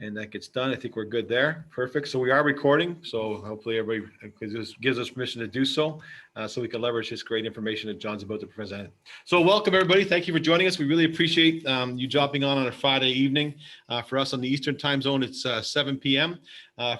and that gets done. I think we're good there. Perfect. So we are recording. So hopefully everybody gives us permission to do so, so we can leverage this great information that John's about to present. So welcome everybody. Thank you for joining us. We really appreciate you jumping on a Friday evening. For us on the Eastern time zone, it's 7 p.m.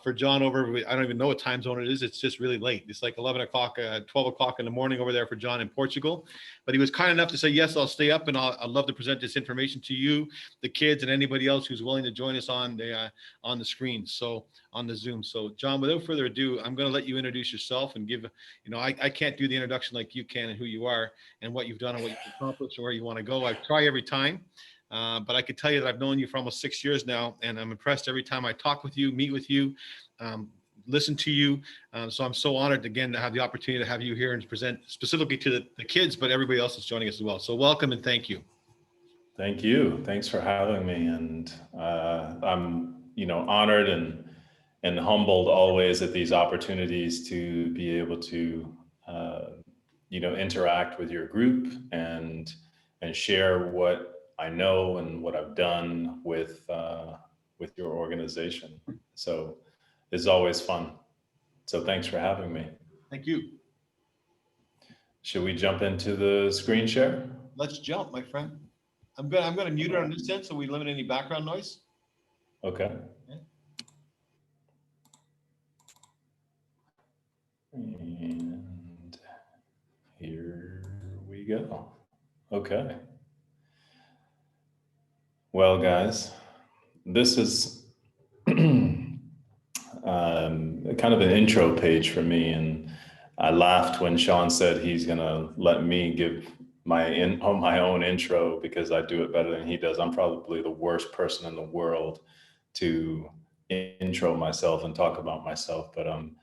For John over, I don't even know what time zone it is. It's just really late. It's like 11 o'clock, 12 o'clock in the morning over there for John in Portugal. But he was kind enough to say, yes, I'll stay up and I'd love to present this information to you, the kids, and anybody else who's willing to join us on the screen. So on the Zoom. So John, without further ado, I'm going to let you introduce yourself and give, I can't do the introduction like you can and who you are and what you've done and what you've accomplished and where you want to go. I try every time. But I could tell you that I've known you for almost 6 years now, and I'm impressed every time I talk with you, meet with you, listen to you. So I'm so honored again to have the opportunity to have you here and to present specifically to the kids, but everybody else is joining us as well. So welcome and thank you. Thank you. Thanks for having me. And I'm, honored and humbled always at these opportunities to be able to, interact with your group and share what I know and what I've done with your organization. So it's always fun. So thanks for having me. Thank you. Should we jump into the screen share? Let's jump, my friend. I'm going to mute it on this end so we limit any background noise. Okay. And here we go. Okay. Well, guys, this is kind of an intro page for me. And I laughed when Sean said he's going to let me give my own intro because I do it better than he does. I'm probably the worst person in the world to intro myself and talk about myself, but I'm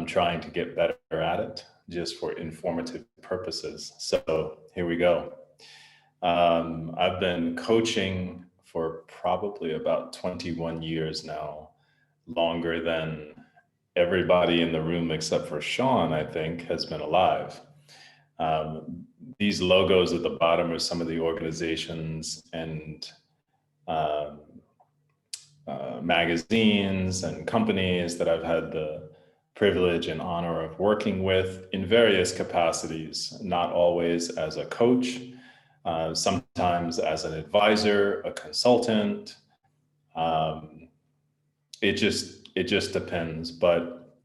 trying to get better at it just for informative purposes. So here we go. I've been coaching for probably about 21 years now, longer than everybody in the room except for Sean, I think, has been alive. These logos at the bottom are some of the organizations and magazines and companies that I've had the privilege and honor of working with in various capacities, not always as a coach, sometimes as an advisor, a consultant. It just depends. But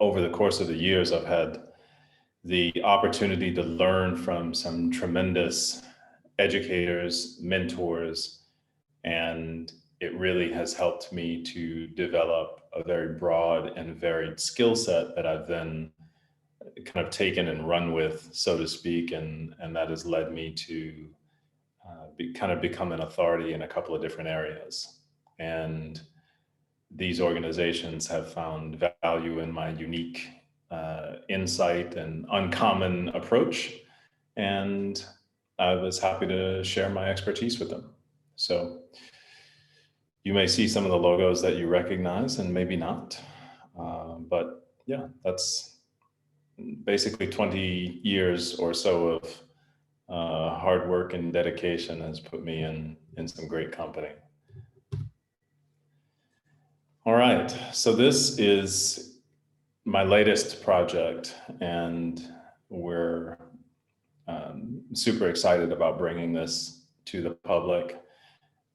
over the course of the years, I've had the opportunity to learn from some tremendous educators, mentors, and it really has helped me to develop a very broad and varied skill set that I've then kind of taken and run with, so to speak, and that has led me to become an authority in a couple of different areas. And these organizations have found value in my unique insight and uncommon approach, and I was happy to share my expertise with them. So you may see some of the logos that you recognize and maybe not, but yeah, that's basically 20 years or so of hard work and dedication has put me in some great company. All right, so this is my latest project, and we're super excited about bringing this to the public.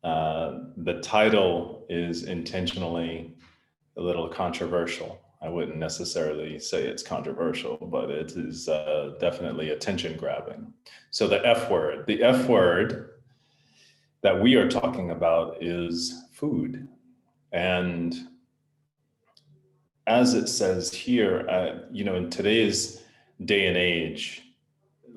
The title is intentionally a little controversial. I wouldn't necessarily say it's controversial, but it is definitely attention grabbing. So the F word that we are talking about is food. And as it says here, in today's day and age,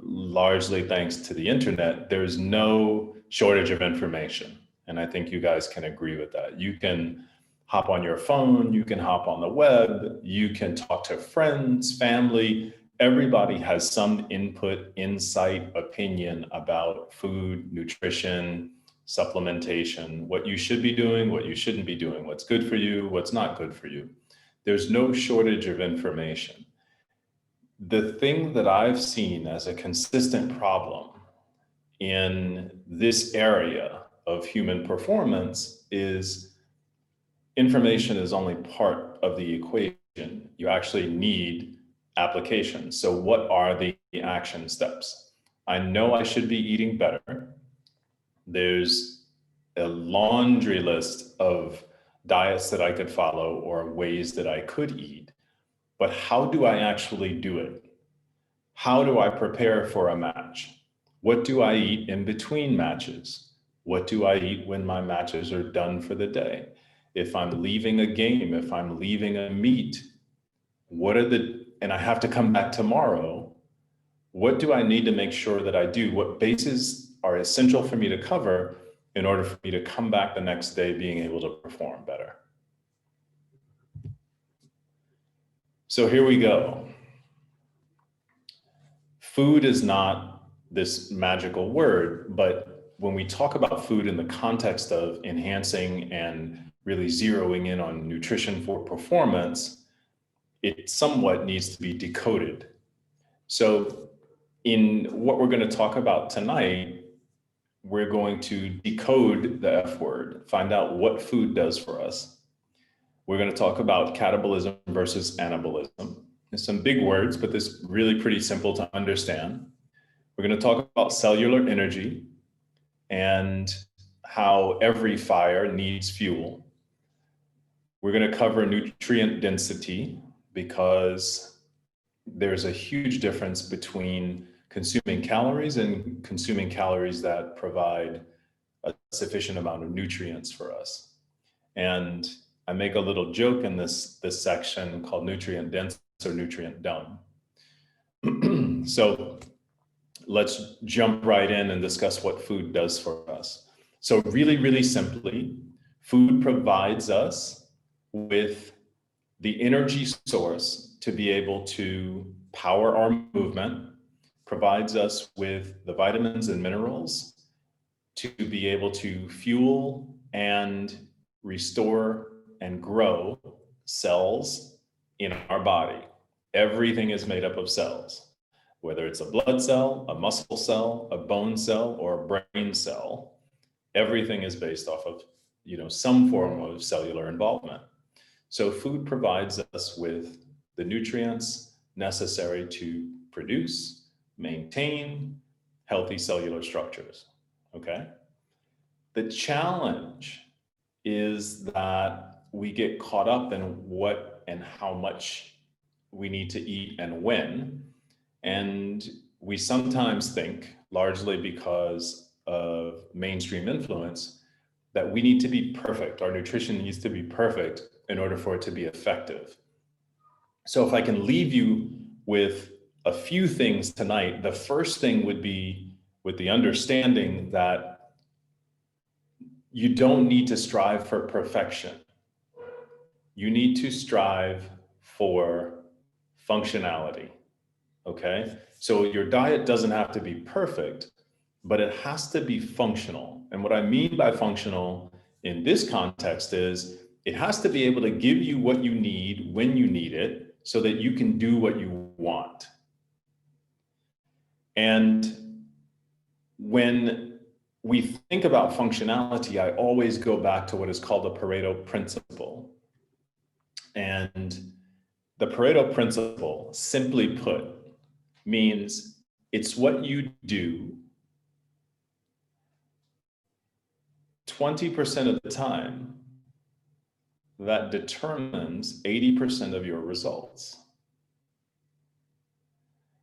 largely thanks to the internet, there's no shortage of information. And I think you guys can agree with that. You can hop on your phone, you can hop on the web, you can talk to friends, family. Everybody has some input, insight, opinion about food, nutrition, supplementation, what you should be doing, what you shouldn't be doing, what's good for you, what's not good for you. There's no shortage of information. The thing that I've seen as a consistent problem in this area of human performance is information is only part of the equation. You actually need application. So what are the action steps? I know I should be eating better. There's a laundry list of diets that I could follow or ways that I could eat, but how do I actually do it? How do I prepare for a match? What do I eat in between matches? What do I eat when my matches are done for the day? If I'm leaving a game, if I'm leaving a meet, and I have to come back tomorrow, what do I need to make sure that I do? What bases are essential for me to cover in order for me to come back the next day being able to perform better? So here we go. Food is not this magical word, but when we talk about food in the context of enhancing and really zeroing in on nutrition for performance, it somewhat needs to be decoded. So in what we're going to talk about tonight, we're going to decode the F word, find out what food does for us. We're going to talk about catabolism versus anabolism. There's some big words, but this is really pretty simple to understand. We're going to talk about cellular energy and how every fire needs fuel. We're going to cover nutrient density because there's a huge difference between consuming calories and consuming calories that provide a sufficient amount of nutrients for us. And I make a little joke in this section called nutrient dense or nutrient dumb. So let's jump right in and discuss what food does for us. So really, really simply, food provides us with the energy source to be able to power our movement, provides us with the vitamins and minerals to be able to fuel and restore and grow cells in our body. Everything is made up of cells, whether it's a blood cell, a muscle cell, a bone cell, or a brain cell. Everything is based off of, some form of cellular involvement. So food provides us with the nutrients necessary to produce, maintain healthy cellular structures, okay? The challenge is that we get caught up in what and how much we need to eat and when. And we sometimes think, largely because of mainstream influence, that we need to be perfect. Our nutrition needs to be perfect in order for it to be effective. So if I can leave you with a few things tonight, the first thing would be with the understanding that you don't need to strive for perfection. You need to strive for functionality, okay? So your diet doesn't have to be perfect, but it has to be functional. And what I mean by functional in this context is it has to be able to give you what you need when you need it so that you can do what you want. And when we think about functionality, I always go back to what is called the Pareto principle. And the Pareto principle, simply put, means it's what you do 20% of the time that determines 80% of your results.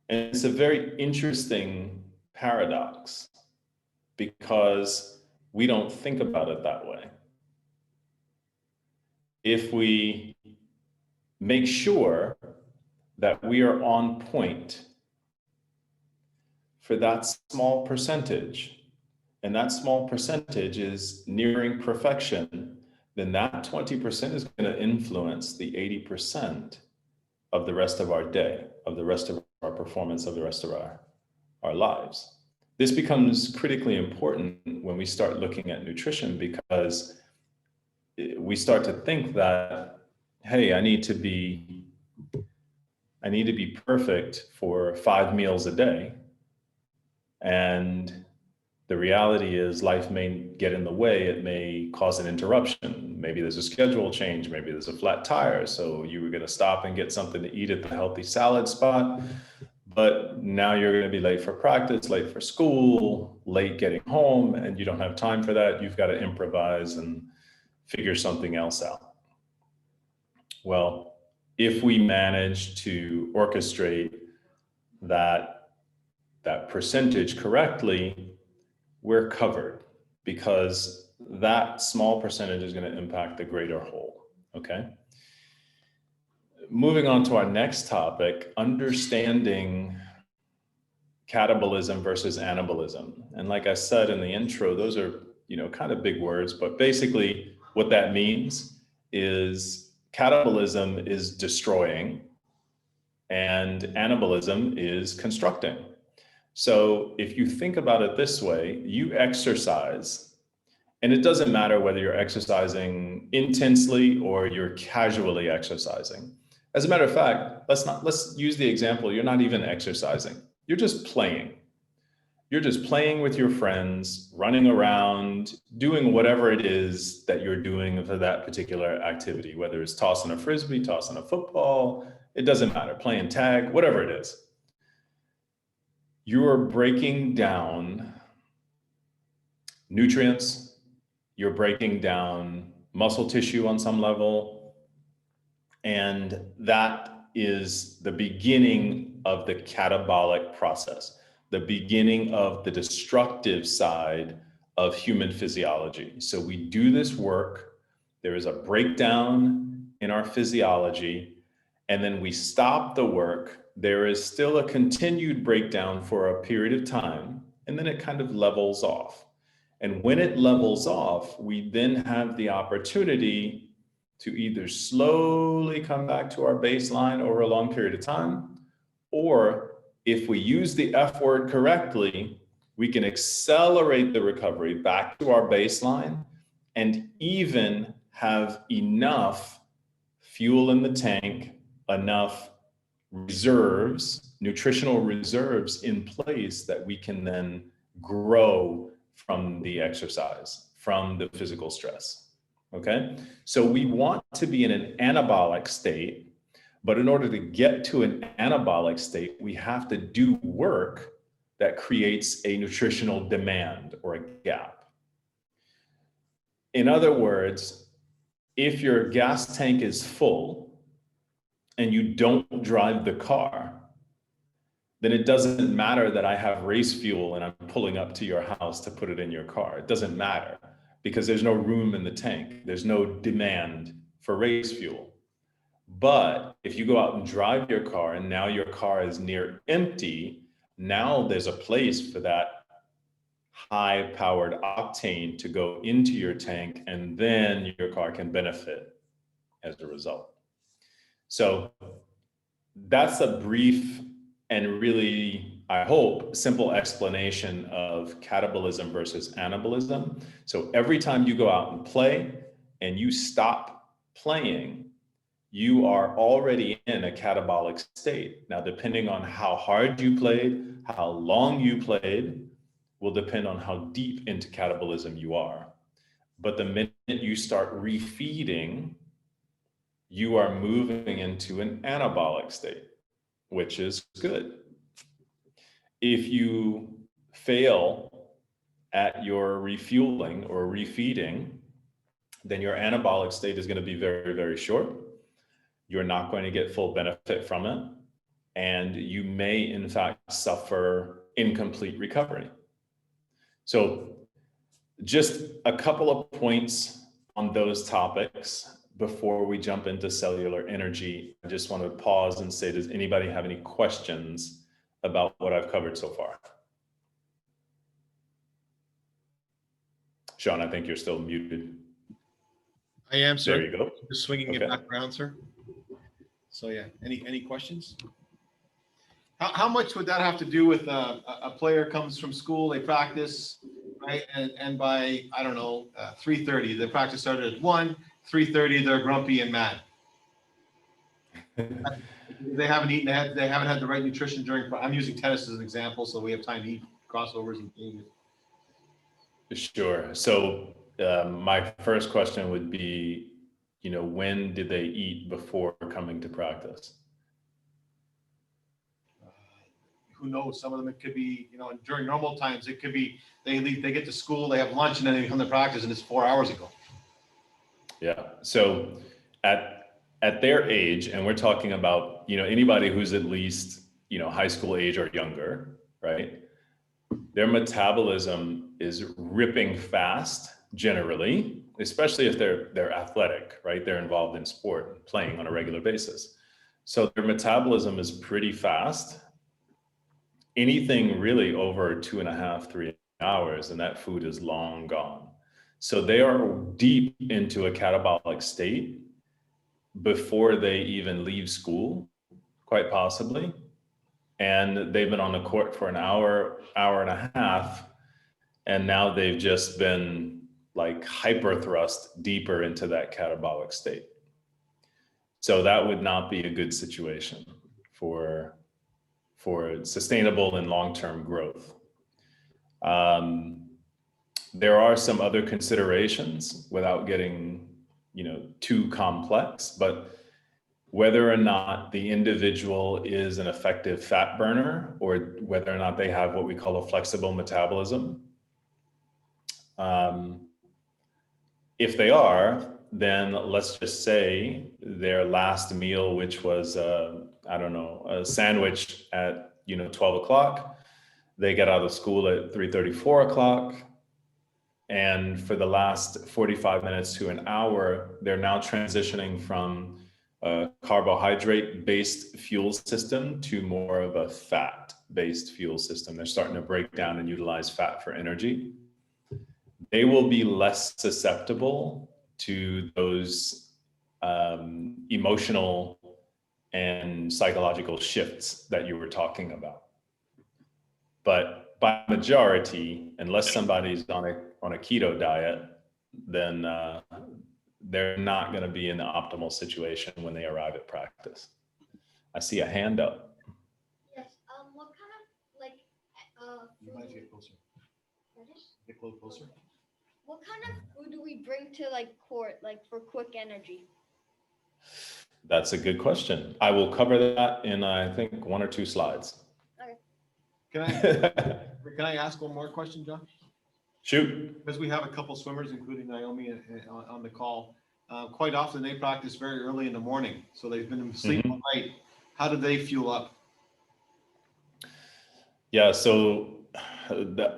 And it's a very interesting paradox because we don't think about it that way. If we make sure that we are on point for that small percentage, and that small percentage is nearing perfection, then that 20% is going to influence the 80% of the rest of our day, of the rest of our performance, of the rest of our lives. This becomes critically important when we start looking at nutrition because we start to think that, hey, I need to be perfect for 5 meals a day. And The reality is life may get in the way. It may cause an interruption. Maybe there's a schedule change. Maybe there's a flat tire. So you were going to stop and get something to eat at the healthy salad spot. But now you're going to be late for practice, late for school, late getting home, and you don't have time for that. You've got to improvise and figure something else out. Well, if we manage to orchestrate that percentage correctly, we're covered, because that small percentage is going to impact the greater whole. Okay. Moving on to our next topic, understanding catabolism versus anabolism. And like I said in the intro, those are, kind of big words, but basically what that means is catabolism is destroying and anabolism is constructing. So if you think about it this way, you exercise, and it doesn't matter whether you're exercising intensely or you're casually exercising. As a matter of fact, let's use the example, you're not even exercising. You're just playing. You're just playing with your friends, running around, doing whatever it is that you're doing for that particular activity, whether it's tossing a frisbee, tossing a football, it doesn't matter, playing tag, whatever it is. You're breaking down nutrients, you're breaking down muscle tissue on some level, and that is the beginning of the catabolic process, the beginning of the destructive side of human physiology. So we do this work, there is a breakdown in our physiology, and then we stop the work. There is still a continued breakdown for a period of time, and then it kind of levels off. And when it levels off, we then have the opportunity to either slowly come back to our baseline over a long period of time, or if we use the F word correctly, we can accelerate the recovery back to our baseline and even have enough fuel in the tank, enough reserves, nutritional reserves in place that we can then grow from the exercise, from the physical stress. Okay, so we want to be in an anabolic state, but in order to get to an anabolic state, we have to do work that creates a nutritional demand or a gap. In other words, if your gas tank is full and you don't drive the car, then it doesn't matter that I have race fuel and I'm pulling up to your house to put it in your car. It doesn't matter, because there's no room in the tank. There's no demand for race fuel. But if you go out and drive your car and now your car is near empty, now there's a place for that high powered octane to go into your tank, and then your car can benefit as a result. So that's a brief and really, I hope, simple explanation of catabolism versus anabolism. So every time you go out and play and you stop playing, you are already in a catabolic state. Now, depending on how hard you played, how long you played, will depend on how deep into catabolism you are. But the minute you start refeeding, you are moving into an anabolic state, which is good. If you fail at your refueling or refeeding, then your anabolic state is going to be very, very short. You're not going to get full benefit from it. And you may, in fact, suffer incomplete recovery. So just a couple of points on those topics before we jump into cellular energy. I just want to pause and say, does anybody have any questions about what I've covered so far? Sean, I think you're still muted. I am, sir. There you go. Just swinging Okay. it back around, sir. So yeah, any questions? How much would that have to do with a player comes from school, they practice, right? And by, I don't know, 3:30, the practice started at 1, 3:30, they're grumpy and mad. They haven't eaten, they haven't had the right nutrition during, I'm using tennis as an example, so we have time to eat crossovers and changes. Sure. So my first question would be, when did they eat before coming to practice? Who knows? Some of them, it could be, during normal times, it could be they leave, they get to school, they have lunch, and then they come to practice, and it's 4 hours ago. Yeah. So at their age, and we're talking about, anybody who's at least, high school age or younger, right? Their metabolism is ripping fast generally, especially if they're athletic, right? They're involved in sport, playing on a regular basis. So their metabolism is pretty fast. Anything really over 2.5, 3 hours, and that food is long gone. So they are deep into a catabolic state before they even leave school, quite possibly. And they've been on the court for an hour, hour and a half, and now they've just been like hyper thrust deeper into that catabolic state. So that would not be a good situation for sustainable and long-term growth. There are some other considerations without getting, too complex, but whether or not the individual is an effective fat burner or whether or not they have what we call a flexible metabolism. If they are, then let's just say their last meal, which was, a sandwich at, 12 o'clock, they get out of school at 3:30, 4 o'clock. And for the last 45 minutes to an hour, they're now transitioning from a carbohydrate-based fuel system to more of a fat-based fuel system. They're starting to break down and utilize fat for energy. They will be less susceptible to those emotional and psychological shifts that you were talking about. But by majority, unless somebody's on a keto diet, then they're not going to be in the optimal situation when they arrive at practice. I see a hand up. Yes. What kind of You might get closer. Get closer. What kind of food do we bring to court, for quick energy? That's a good question. I will cover that in, I think, 1 or 2 slides. Okay. Can I ask one more question, John? Shoot. Because we have a couple swimmers, including Naomi, on the call. Quite often they practice very early in the morning, so they've been asleep all night. How do they fuel up? Yeah, so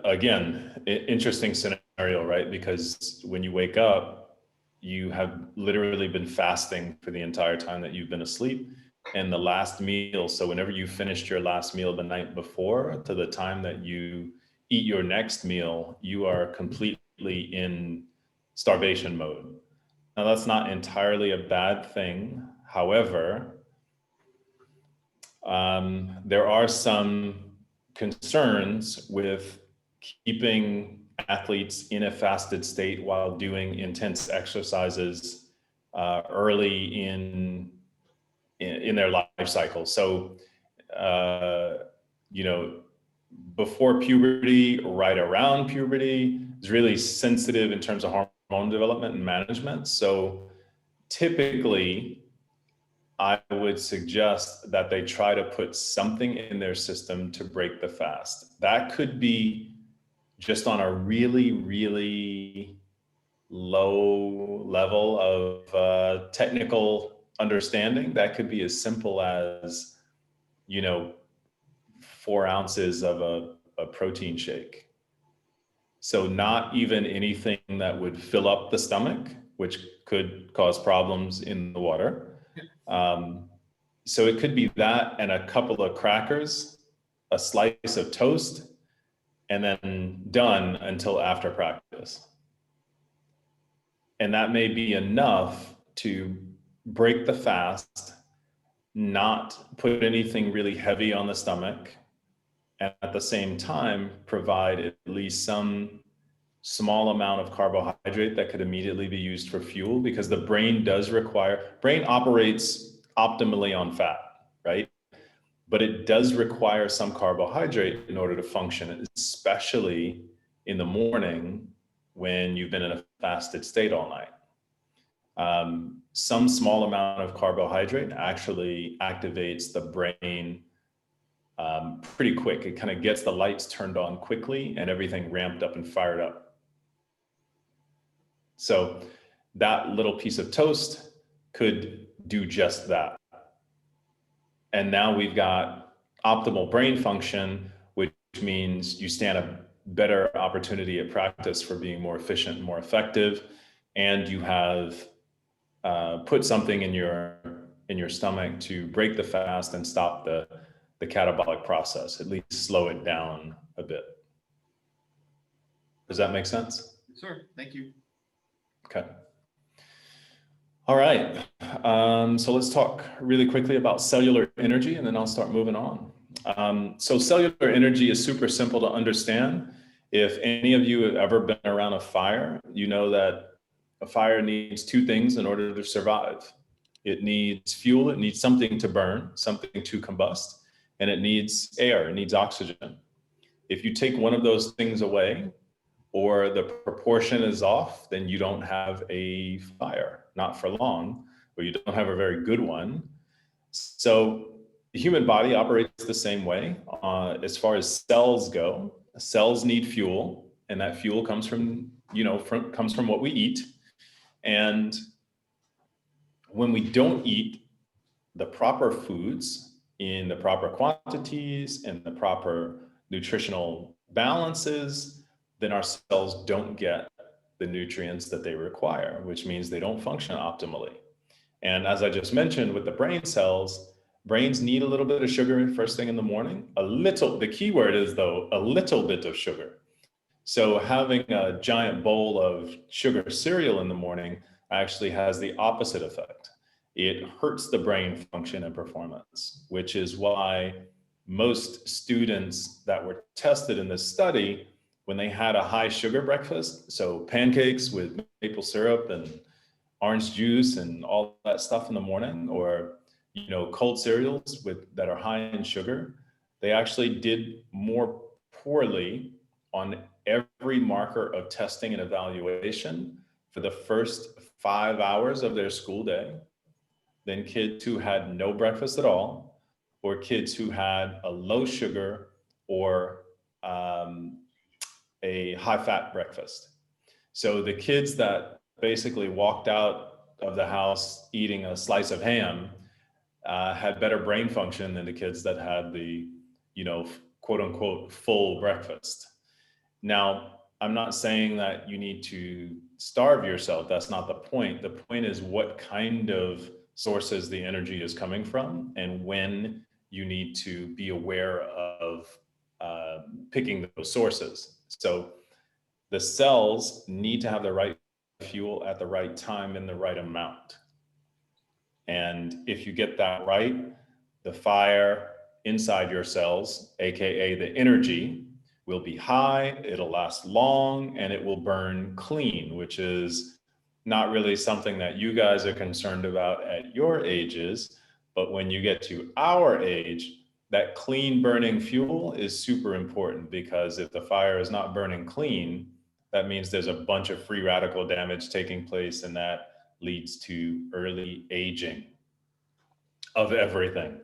again, interesting scenario, right? Because when you wake up, you have literally been fasting for the entire time that you've been asleep. And the last meal, so whenever you finished your last meal the night before to the time that you eat your next meal, you are completely in starvation mode. Now, that's not entirely a bad thing. However, there are some concerns with keeping athletes in a fasted state while doing intense exercises early in their life cycle. So, before puberty, right around puberty, is really sensitive in terms of hormone development and management. So typically, I would suggest that they try to put something in their system to break the fast. That could be just on a really, really low level of technical understanding. That could be as simple as, 4 ounces of a protein shake. So not even anything that would fill up the stomach, which could cause problems in the water. So it could be that and a couple of crackers, a slice of toast, and then done until after practice. And that may be enough to break the fast, not put anything really heavy on the stomach, and at the same time provide at least some small amount of carbohydrate that could immediately be used for fuel, because the brain operates optimally on fat, right? But it does require some carbohydrate in order to function, especially in the morning when you've been in a fasted state all night. Some small amount of carbohydrate actually activates the brain pretty quick. It kind of gets the lights turned on quickly and everything ramped up and fired up. So that little piece of toast could do just that. And now we've got optimal brain function, which means you stand a better opportunity at practice for being more efficient and more effective. And you have put something in your stomach to break the fast and stop the catabolic process, at least slow it down a bit. Does that make sense? Sir, thank you. Okay. All right. So let's talk really quickly about cellular energy, and then I'll start moving on. So cellular energy is super simple to understand. If any of you have ever been around a fire, you know that a fire needs two things in order to survive. It needs fuel, it needs something to burn, something to combust, and it needs air, it needs oxygen. If you take one of those things away, or the proportion is off, then you don't have a fire, not for long, or you don't have a very good one. So the human body operates the same way. As far as cells go, cells need fuel, and that fuel comes from what we eat. And when we don't eat the proper foods in the proper quantities and the proper nutritional balances, then our cells don't get the nutrients that they require, which means they don't function optimally. And as I just mentioned with the brain cells, brains need a little bit of sugar first thing in the morning. The key word is though, a little bit of sugar. So having a giant bowl of sugar cereal in the morning actually has the opposite effect. It hurts the brain function and performance, which is why most students that were tested in this study, when they had a high sugar breakfast, so pancakes with maple syrup and orange juice and all that stuff in the morning, or cold cereals that are high in sugar, they actually did more poorly on every marker of testing and evaluation for the first 5 hours of their school day than kids who had no breakfast at all, or kids who had a low sugar or a high fat breakfast. So the kids that basically walked out of the house eating a slice of ham had better brain function than the kids that had the, quote unquote, full breakfast. Now, I'm not saying that you need to starve yourself. That's not the point. The point is what kind of sources the energy is coming from and when you need to be aware of picking those sources. So the cells need to have the right fuel at the right time in the right amount. And if you get that right, the fire inside your cells, AKA the energy, will be high, it'll last long, and it will burn clean, which is not really something that you guys are concerned about at your ages. But when you get to our age, that clean burning fuel is super important, because if the fire is not burning clean, that means there's a bunch of free radical damage taking place, and that leads to early aging of everything.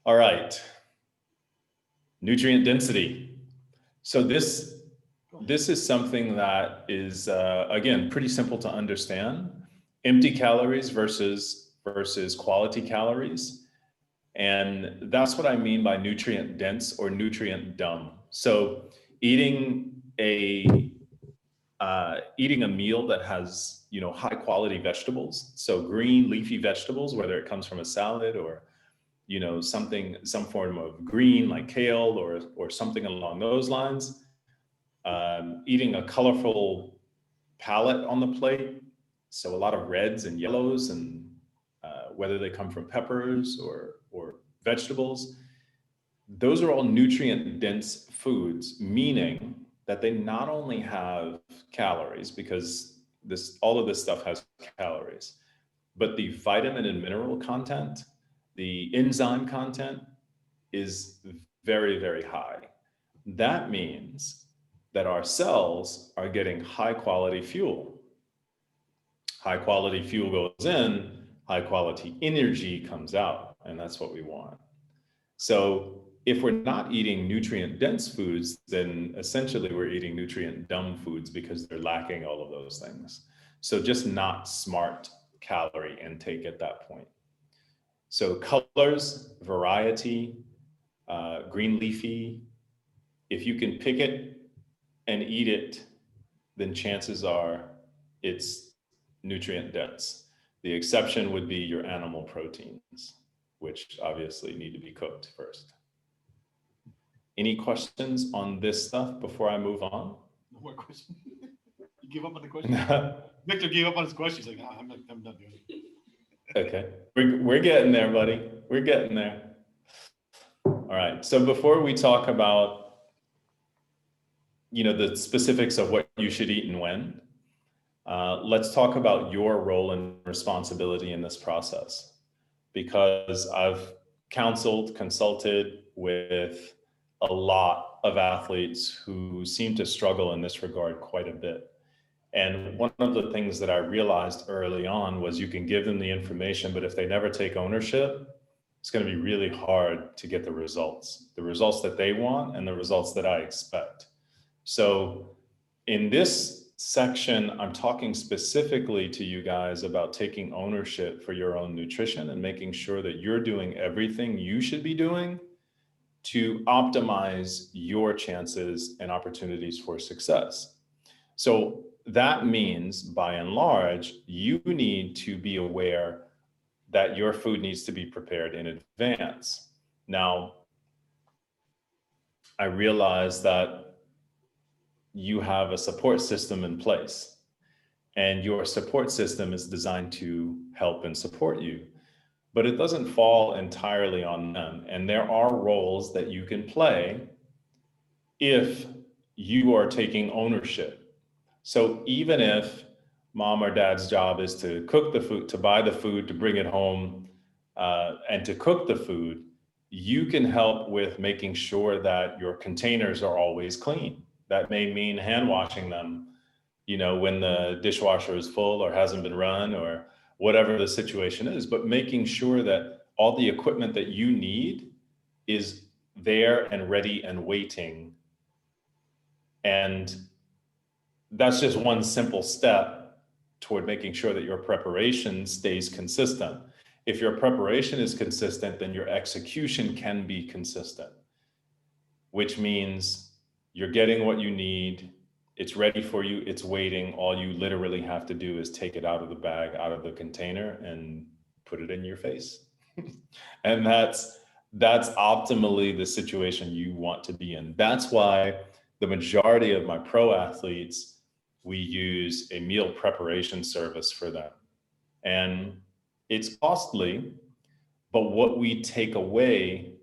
All right, nutrient density. So this is something that is, again, pretty simple to understand. Empty calories versus quality calories. And that's what I mean by nutrient dense or nutrient dumb. So eating a meal that has, high quality vegetables, so green leafy vegetables, whether it comes from a salad or, some form of green like kale or something along those lines. Eating a colorful palette on the plate, so a lot of reds and yellows, and whether they come from peppers or vegetables, those are all nutrient dense foods, meaning that they not only have calories, because all of this stuff has calories, but the vitamin and mineral content, the enzyme content is very, very high. That means that our cells are getting high quality fuel. High quality fuel goes in, high quality energy comes out, and that's what we want. So if we're not eating nutrient dense foods, then essentially we're eating nutrient dumb foods because they're lacking all of those things. So just not smart calorie intake at that point. So colors, variety, green leafy, if you can pick it and eat it, then chances are it's nutrient dense. The exception would be your animal proteins, which obviously need to be cooked first. Any questions on this stuff before I move on? No more questions. You give up on the question? Victor gave up on his question. He's like, nah, I'm not doing it. Okay, we're getting there, buddy. We're getting there. All right, so before we talk about, the specifics of what you should eat and when, let's talk about your role and responsibility in this process. Because I've consulted with a lot of athletes who seem to struggle in this regard quite a bit. And one of the things that I realized early on was you can give them the information, but if they never take ownership, it's going to be really hard to get the results that they want and the results that I expect. So in this section, I'm talking specifically to you guys about taking ownership for your own nutrition and making sure that you're doing everything you should be doing to optimize your chances and opportunities for success. So that means, by and large, you need to be aware that your food needs to be prepared in advance. Now, I realize that you have a support system in place, and your support system is designed to help and support you, but it doesn't fall entirely on them. And there are roles that you can play if you are taking ownership. So even if mom or dad's job is to cook the food, to buy the food, to bring it home, and to cook the food, you can help with making sure that your containers are always clean. That may mean hand washing them, when the dishwasher is full or hasn't been run or whatever the situation is, but making sure that all the equipment that you need is there and ready and waiting. And that's just one simple step toward making sure that your preparation stays consistent. If your preparation is consistent, then your execution can be consistent, which means you're getting what you need. It's ready for you. It's waiting. All you literally have to do is take it out of the bag, out of the container, and put it in your face. And that's optimally the situation you want to be in. That's why the majority of my pro athletes, we use a meal preparation service for them. And it's costly, but what we take away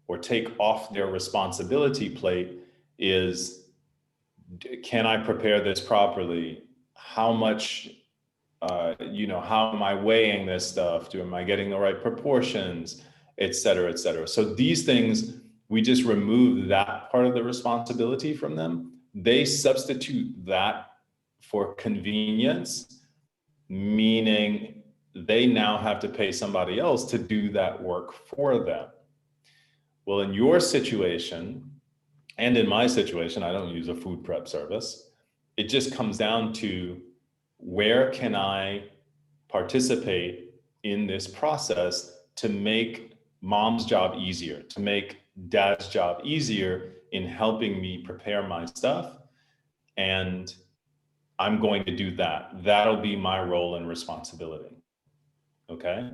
or take off their responsibility plate is, can I prepare this properly? How much, how am I weighing this stuff? Am I getting the right proportions, et cetera, et cetera. So these things, we just remove that part of the responsibility from them. They substitute that for convenience, meaning they now have to pay somebody else to do that work for them. Well, in your situation, and in my situation, I don't use a food prep service. It just comes down to, where can I participate in this process to make mom's job easier, to make dad's job easier in helping me prepare my stuff? And I'm going to do that. That'll be my role and responsibility. Okay.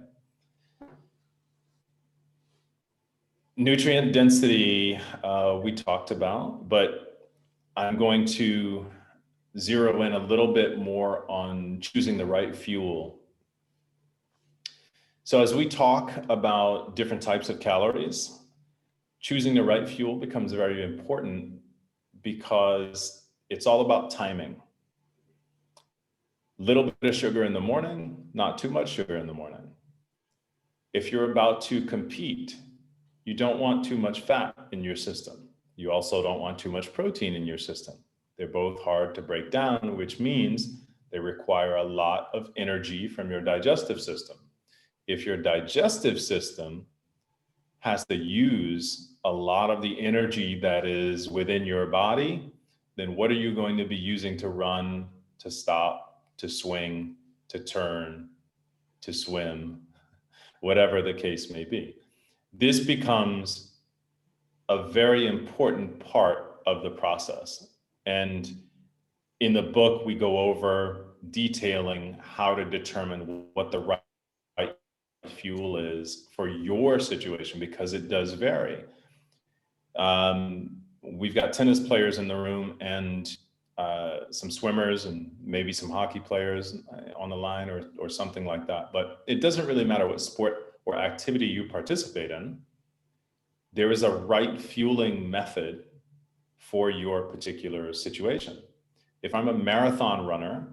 Nutrient density, we talked about, but I'm going to zero in a little bit more on choosing the right fuel. So as we talk about different types of calories, choosing the right fuel becomes very important, because it's all about timing. Little bit of sugar in the morning, not too much sugar in the morning. If you're about to compete, you don't want too much fat in your system. You also don't want too much protein in your system. They're both hard to break down, which means they require a lot of energy from your digestive system. If your digestive system has to use a lot of the energy that is within your body, then what are you going to be using to run, to stop, to swing, to turn, to swim, whatever the case may be? This becomes a very important part of the process. And in the book, we go over detailing how to determine what the right fuel is for your situation, because it does vary. We've got tennis players in the room and some swimmers and maybe some hockey players on the line or something like that. But it doesn't really matter what sport or activity you participate in. There is a right fueling method for your particular situation. If I'm a marathon runner,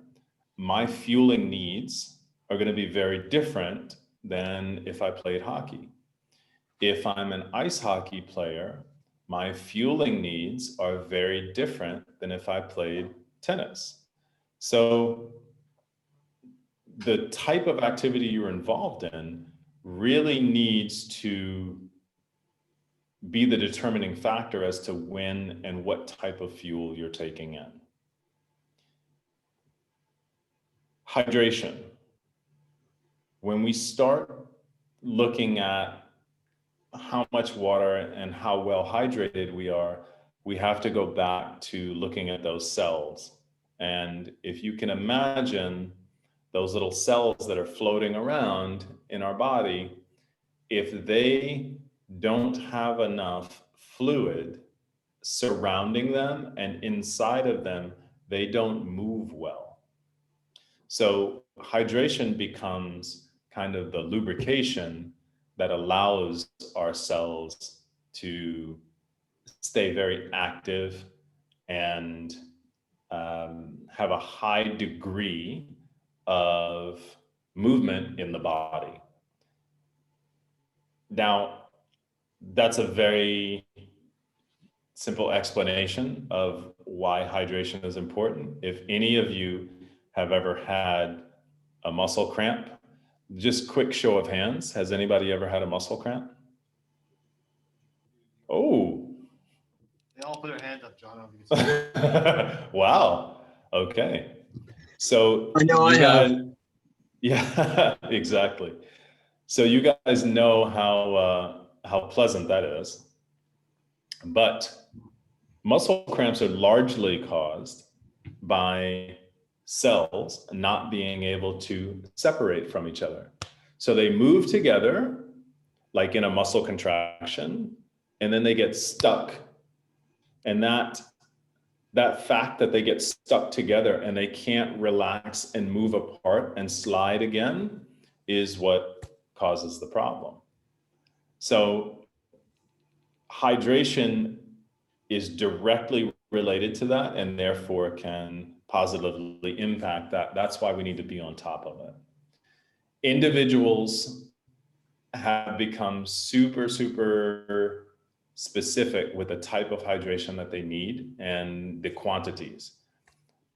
my fueling needs are going to be very different than if I played hockey. If I'm an ice hockey player, my fueling needs are very different than if I played tennis. So the type of activity you're involved in really needs to be the determining factor as to when and what type of fuel you're taking in. Hydration. When we start looking at how much water and how well hydrated we are, we have to go back to looking at those cells. And if you can imagine those little cells that are floating around in our body, if they don't have enough fluid surrounding them and inside of them, they don't move well. So hydration becomes kind of the lubrication that allows our cells to stay very active and have a high degree of movement in the body. Now, that's a very simple explanation of why hydration is important. If any of you have ever had a muscle cramp, just quick show of hands. Has anybody ever had a muscle cramp? Oh. They all put their hands up, John. Wow. Okay. So I know I have. Yeah, exactly. So you guys know how pleasant that is. But muscle cramps are largely caused by cells not being able to separate from each other. So they move together, like in a muscle contraction, and then they get stuck. And that fact that they get stuck together and they can't relax and move apart and slide again is what causes the problem. So hydration is directly related to that and therefore can positively impact that. That's why we need to be on top of it. Individuals have become super specific with the type of hydration that they need and the quantities.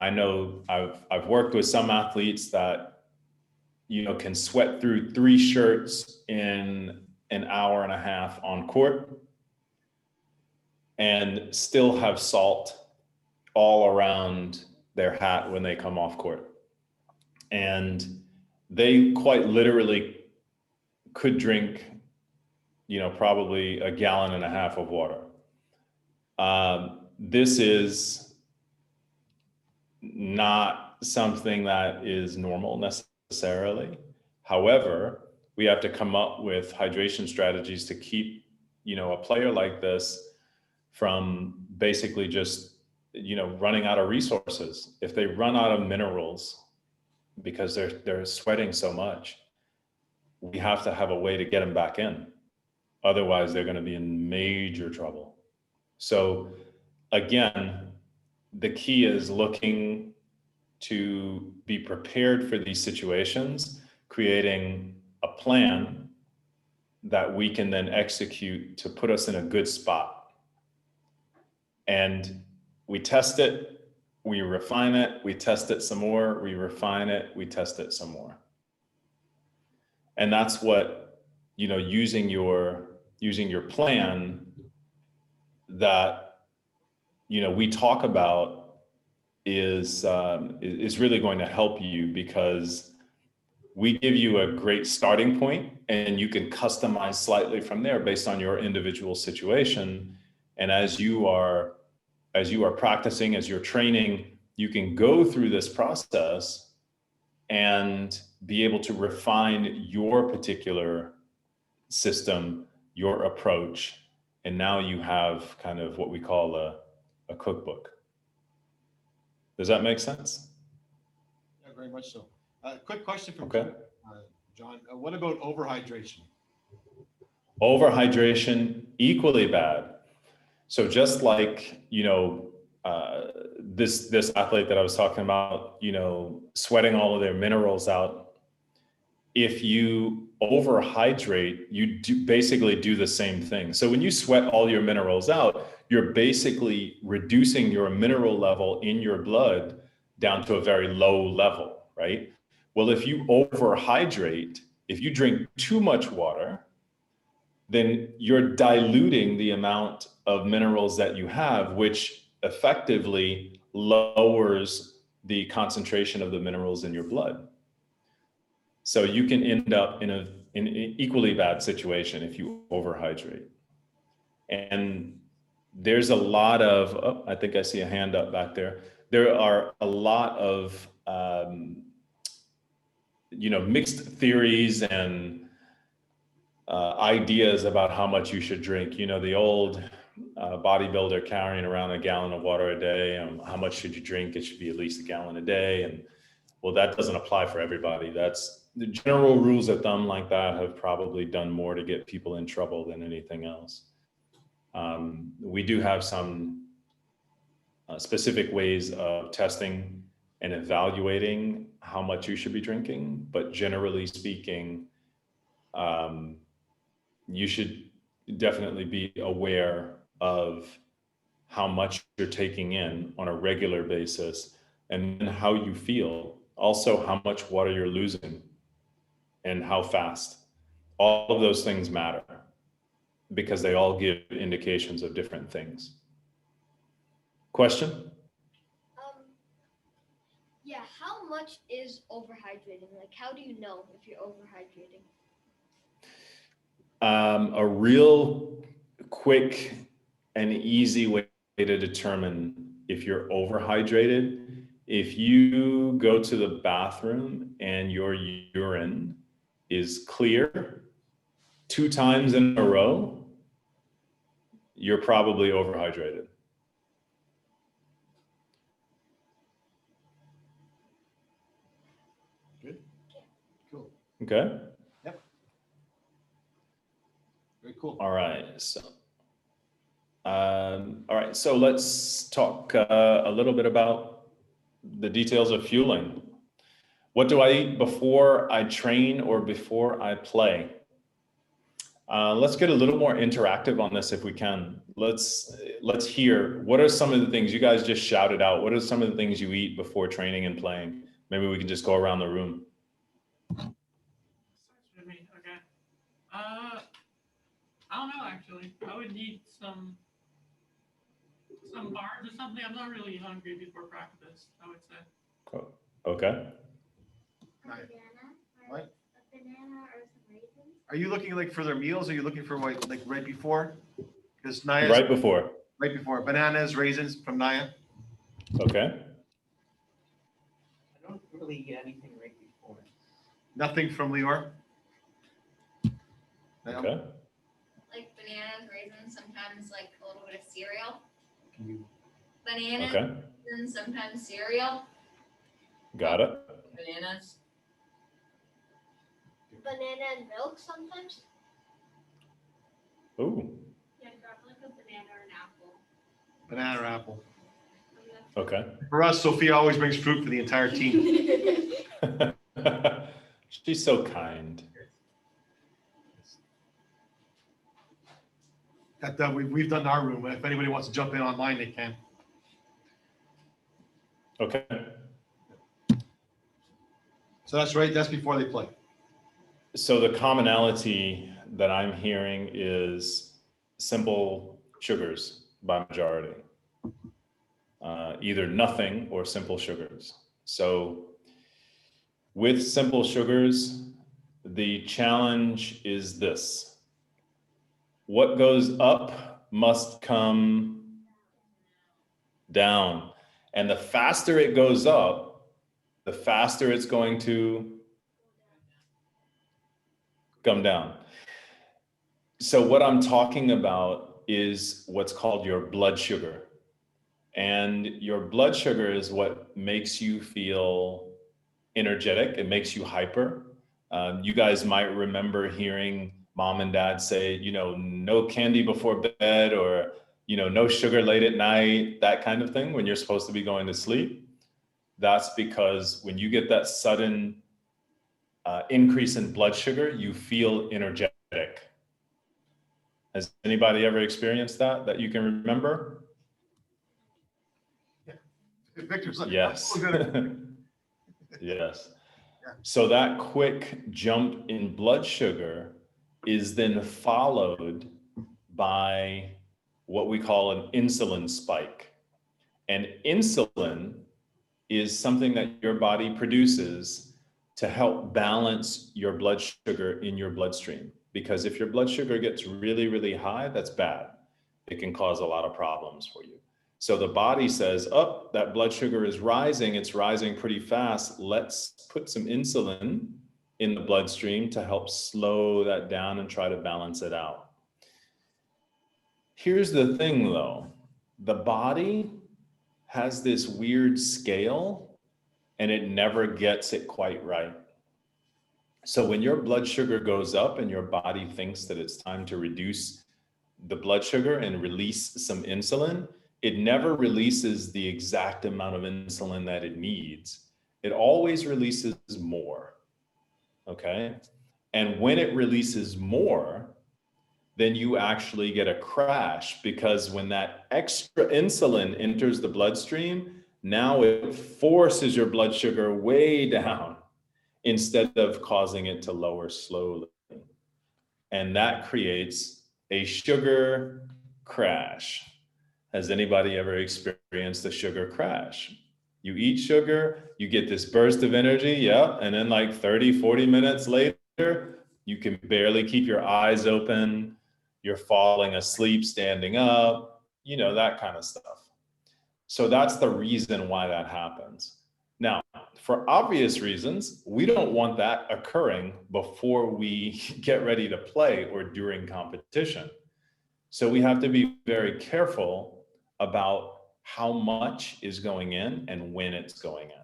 I know I've worked with some athletes that, you know, can sweat through 3 shirts in an hour and a half on court and still have salt all around their hat when they come off court. And they quite literally could drink, you know, probably 1.5 gallons of water. This is not something that is normal necessarily. However, we have to come up with hydration strategies to keep, you know, a player like this from basically just, you know, running out of resources. If they run out of minerals because they're sweating so much, we have to have a way to get them back in. Otherwise, they're going to be in major trouble. So again, the key is looking to be prepared for these situations, creating a plan that we can then execute to put us in a good spot. And we test it we refine it, we test it some more, we refine it, we test it some more. And that's what, using your plan that, we talk about is really going to help you, because we give you a great starting point and you can customize slightly from there based on your individual situation. And as you are practicing, as you're training, you can go through this process and be able to refine your particular system, your approach. And now you have kind of what we call a cookbook. Does that make sense? Yeah, very much so. Quick question from Okay. John. What about overhydration? Overhydration, equally bad. So just like, this athlete that I was talking about, sweating all of their minerals out. If you overhydrate, you basically do the same thing. So when you sweat all your minerals out, you're basically reducing your mineral level in your blood down to a very low level, right? Well, if you overhydrate, if you drink too much water, then you're diluting the amount of minerals that you have, which effectively lowers the concentration of the minerals in your blood. So you can end up in an equally bad situation if you overhydrate. And there's a lot of, I think I see a hand up back there. There are a lot of, mixed theories and ideas about how much you should drink. The old bodybuilder carrying around a gallon of water a day. How much should you drink? It should be at least a gallon a day. And well, that doesn't apply for everybody. That's the general rules of thumb like that have probably done more to get people in trouble than anything else. We do have some specific ways of testing and evaluating how much you should be drinking, but generally speaking, you should definitely be aware of how much you're taking in on a regular basis and how you feel. Also, how much water you're losing and how fast. All of those things matter because they all give indications of different things. Question? Yeah, how much is overhydrating? Like, how do you know if you're overhydrating? A real quick and easy way to determine if you're overhydrated, if you go to the bathroom and your urine is clear 2 times in a row, you're probably overhydrated. Good. Cool. Okay. Yep. Very cool. All right. So let's talk a little bit about the details of fueling. What do I eat before I train or before I play? Let's get a little more interactive on this if we can. Let's hear, what are some of the things you guys just shouted out? What are some of the things you eat before training and playing? Maybe we can just go around the room. Starts with me. Okay. I don't know actually. I would need some bars or something. I'm not really hungry before practice, I would say. Okay. Right. Banana, a banana or some raisins. Are you looking like for their meals? Or are you looking for what, like right before? Because Naya's Right before. right before bananas, raisins from Naya. Okay. I don't really eat anything right before. Nothing from Lior. Okay. Like bananas, raisins, sometimes like a little bit of cereal. Can you- Bananas, Okay. raisins, sometimes cereal. Got it. Bananas. Banana and milk sometimes. Ooh. Yeah, grab like a banana or an apple. Banana or apple. Okay. For us, Sophia always brings fruit for the entire team. She's so kind. We've done our room. If anybody wants to jump in online, they can. Okay. So that's right. That's before they play. So the commonality that I'm hearing is simple sugars by majority, either nothing or simple sugars. So with simple sugars, the challenge is this: what goes up must come down. And the faster it goes up, the faster it's going to come down. So what I'm talking about is what's called your blood sugar. And your blood sugar is what makes you feel energetic. It makes you hyper. You guys might remember hearing mom and dad say, you know, no candy before bed, or, you know, no sugar late at night, that kind of thing when you're supposed to be going to sleep. That's because when you get that sudden increase in blood sugar, you feel energetic. Has anybody ever experienced that you can remember? Victor's like, Yes. oh, good. Yes. Yeah. So that quick jump in blood sugar is then followed by what we call an insulin spike. And insulin is something that your body produces to help balance your blood sugar in your bloodstream. Because if your blood sugar gets really, really high, that's bad. It can cause a lot of problems for you. So the body says, oh, that blood sugar is rising. It's rising pretty fast. Let's put some insulin in the bloodstream to help slow that down and try to balance it out. Here's the thing though, the body has this weird scale and it never gets it quite right. So when your blood sugar goes up and your body thinks that it's time to reduce the blood sugar and release some insulin, it never releases the exact amount of insulin that it needs. It always releases more, okay? And when it releases more, then you actually get a crash, because when that extra insulin enters the bloodstream, now it forces your blood sugar way down instead of causing it to lower slowly. And that creates a sugar crash. Has anybody ever experienced a sugar crash? You eat sugar, you get this burst of energy, yeah, and then like 30, 40 minutes later, you can barely keep your eyes open, you're falling asleep, standing up, you know, that kind of stuff. So that's the reason why that happens. Now, for obvious reasons, we don't want that occurring before we get ready to play or during competition. So we have to be very careful about how much is going in and when it's going in.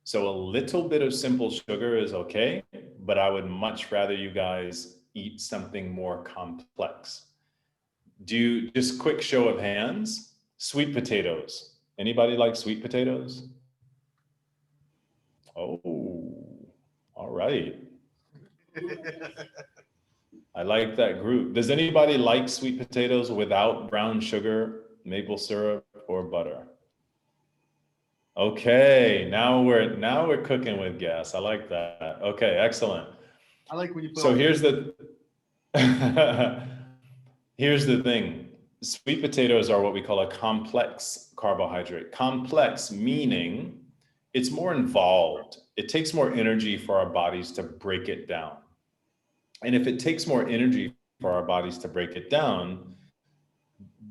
So a little bit of simple sugar is okay, but I would much rather you guys eat something more complex. Just quick show of hands, sweet potatoes. Anybody like sweet potatoes? Oh, all right. I like that group. Does anybody like sweet potatoes without brown sugar, maple syrup, or butter? Okay, now we're cooking with gas. I like that. Okay, excellent. I like when you put So all- here's the here's the thing. Sweet potatoes are what we call a complex carbohydrate. Complex meaning it's more involved. It takes more energy for our bodies to break it down. And if it takes more energy for our bodies to break it down,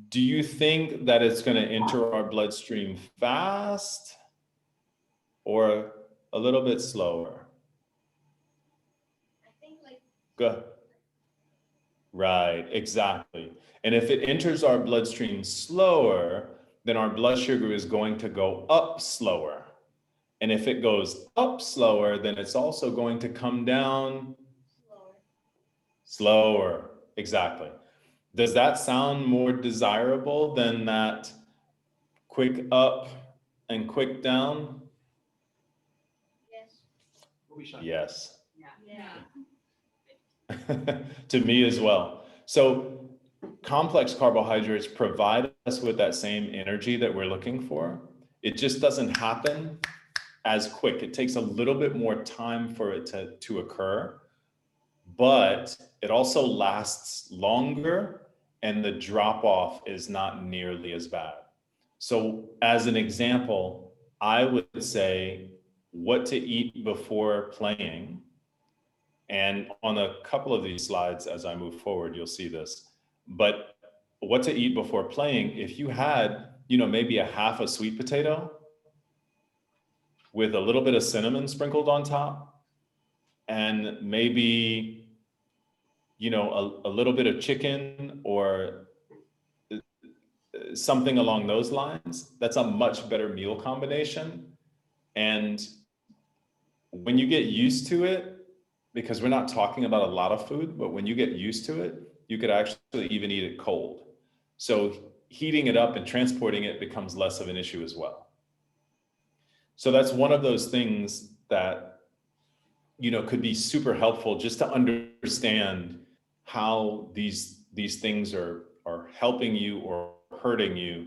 do you think that it's going to enter our bloodstream fast or a little bit slower? I think like Good. Right, exactly. And if it enters our bloodstream slower, then our blood sugar is going to go up slower. And if it goes up slower, then it's also going to come down slower. Exactly. Does that sound more desirable than that quick up and quick down? yes. We'll be shy. Yes. Yeah. To me as well. So complex carbohydrates provide us with that same energy that we're looking for. it just doesn't happen as quick. It takes a little bit more time for it to occur, but it also lasts longer and the drop off is not nearly as bad. So as an example, I would say what to eat before playing. And on a couple of these slides, as I move forward, you'll see this. But what to eat before playing, if you had, maybe a half a sweet potato with a little bit of cinnamon sprinkled on top, and maybe, a little bit of chicken or something along those lines, that's a much better meal combination. And when you get used to it, because we're not talking about a lot of food, but when you get used to it, you could actually even eat it cold. So heating it up and transporting it becomes less of an issue as well. So that's one of those things that, could be super helpful just to understand how these things are helping you or hurting you,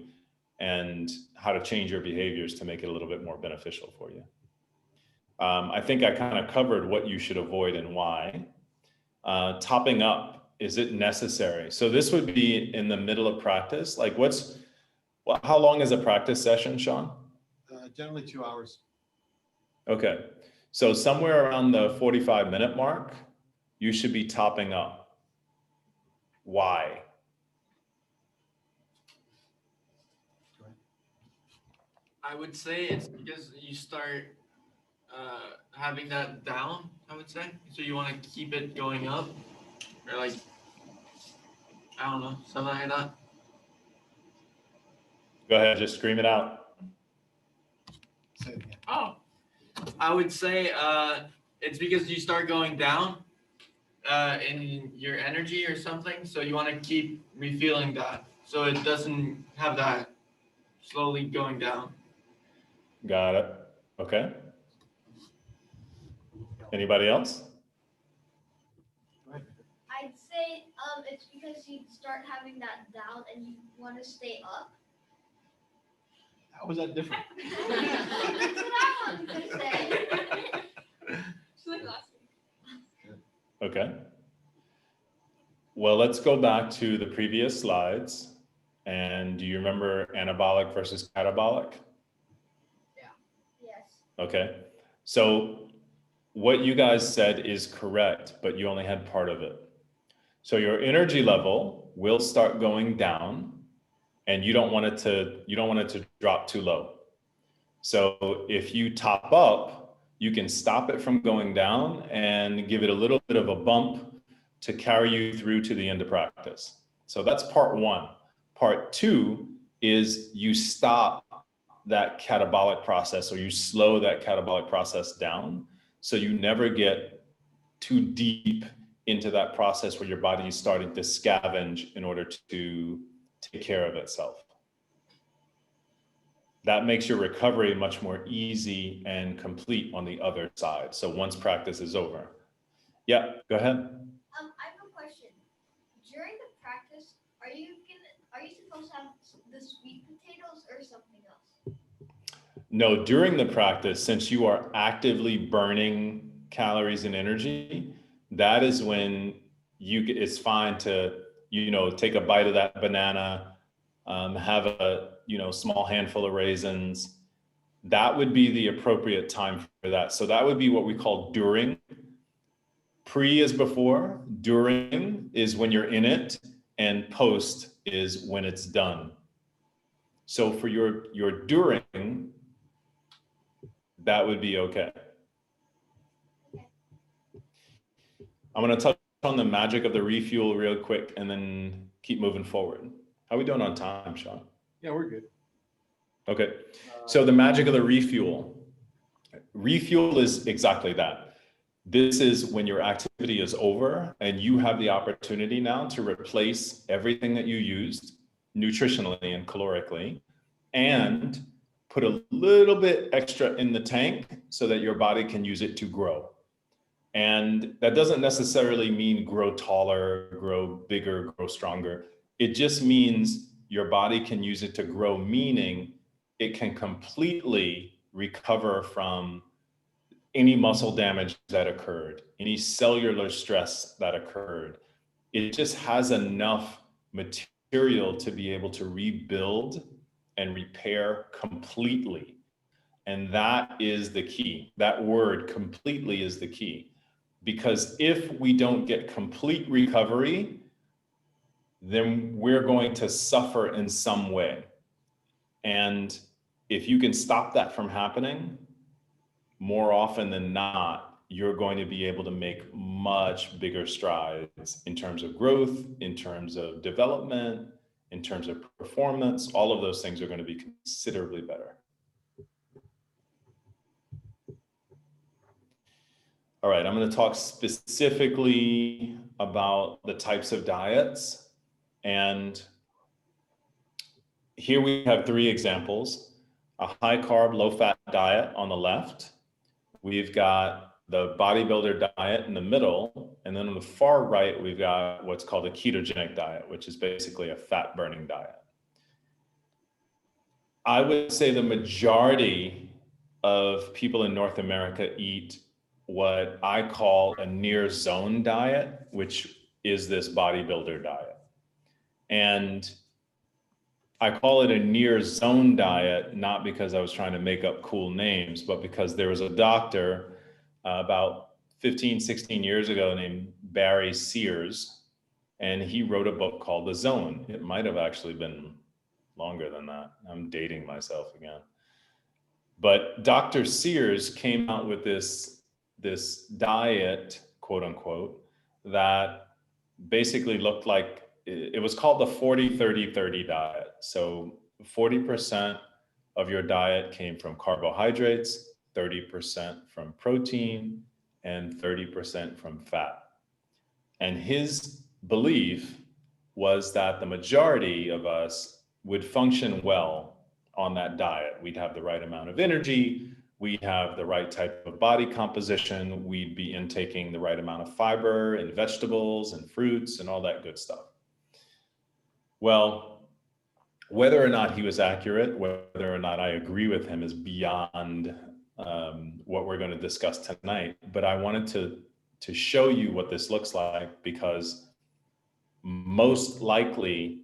and how to change your behaviors to make it a little bit more beneficial for you. I think I kind of covered what you should avoid and why. Topping up, is it necessary? So this would be in the middle of practice. Like how long is a practice session, Sean? Generally 2 hours. Okay, so somewhere around the 45-minute mark, you should be topping up. Why? I would say it's because you start having that down, I would say. So you want to keep it going up, or like, I don't know, something like that. Go ahead, just scream it out. Say it again. Oh, I would say it's because you start going down in your energy or something. So you want to keep refueling that, so it doesn't have that slowly going down. Got it. Okay. Anybody else? I'd say it's because you start having that down and you want to stay up. How was that different? That's what I wanted to say. Just like last week. Okay. Well, let's go back to the previous slides. And do you remember anabolic versus catabolic? Yes. Okay. So what you guys said is correct, but you only had part of it. So your energy level will start going down, and you don't want it to drop too low. So if you top up, you can stop it from going down and give it a little bit of a bump to carry you through to the end of practice. So that's part one. Part two is you stop that catabolic process, or you slow that catabolic process down, so you never get too deep into that process where your body is starting to scavenge in order to take care of itself. That makes your recovery much more easy and complete on the other side. So once practice is over. Yeah, go ahead. I have a question. During the practice, are you supposed to have the sweet potatoes or something else? No, during the practice, since you are actively burning calories and energy, that is when it's fine to, take a bite of that banana, have a, small handful of raisins. That would be the appropriate time for that. So that would be what we call during. Pre is before, during is when you're in it, and post is when it's done. So for your during, that would be okay. I'm going to touch on the magic of the refuel real quick and then keep moving forward. How are we doing on time, Sean? Yeah, we're good. Okay. So the magic of the refuel. Refuel is exactly that. This is when your activity is over and you have the opportunity now to replace everything that you used nutritionally and calorically, and put a little bit extra in the tank so that your body can use it to grow. And that doesn't necessarily mean grow taller, grow bigger, grow stronger. It just means your body can use it to grow, meaning it can completely recover from any muscle damage that occurred, any cellular stress that occurred. It just has enough material to be able to rebuild and repair completely. And that is the key. That word completely is the key. Because if we don't get complete recovery, then we're going to suffer in some way. And if you can stop that from happening, more often than not, you're going to be able to make much bigger strides in terms of growth, in terms of development, in terms of performance. All of those things are going to be considerably better. All right, I'm going to talk specifically about the types of diets. And here we have 3 examples: a high carb, low fat diet on the left. We've got the bodybuilder diet in the middle. And then on the far right, we've got what's called a ketogenic diet, which is basically a fat burning diet. I would say the majority of people in North America eat what I call a near zone diet, which is this bodybuilder diet. And I call it a near zone diet, not because I was trying to make up cool names, but because there was a doctor about 15, 16 years ago named Barry Sears, and he wrote a book called The Zone. It might have actually been longer than that. I'm dating myself again. But Dr. Sears came out with this diet, quote unquote, that basically looked like, it was called the 40-30-30 diet. So 40% of your diet came from carbohydrates, 30% from protein, and 30% from fat. And his belief was that the majority of us would function well on that diet. We'd have the right amount of energy, we'd have the right type of body composition, we'd be intaking the right amount of fiber and vegetables and fruits and all that good stuff. Well, whether or not he was accurate, whether or not I agree with him is beyond what we're going to discuss tonight. But I wanted to show you what this looks like, because most likely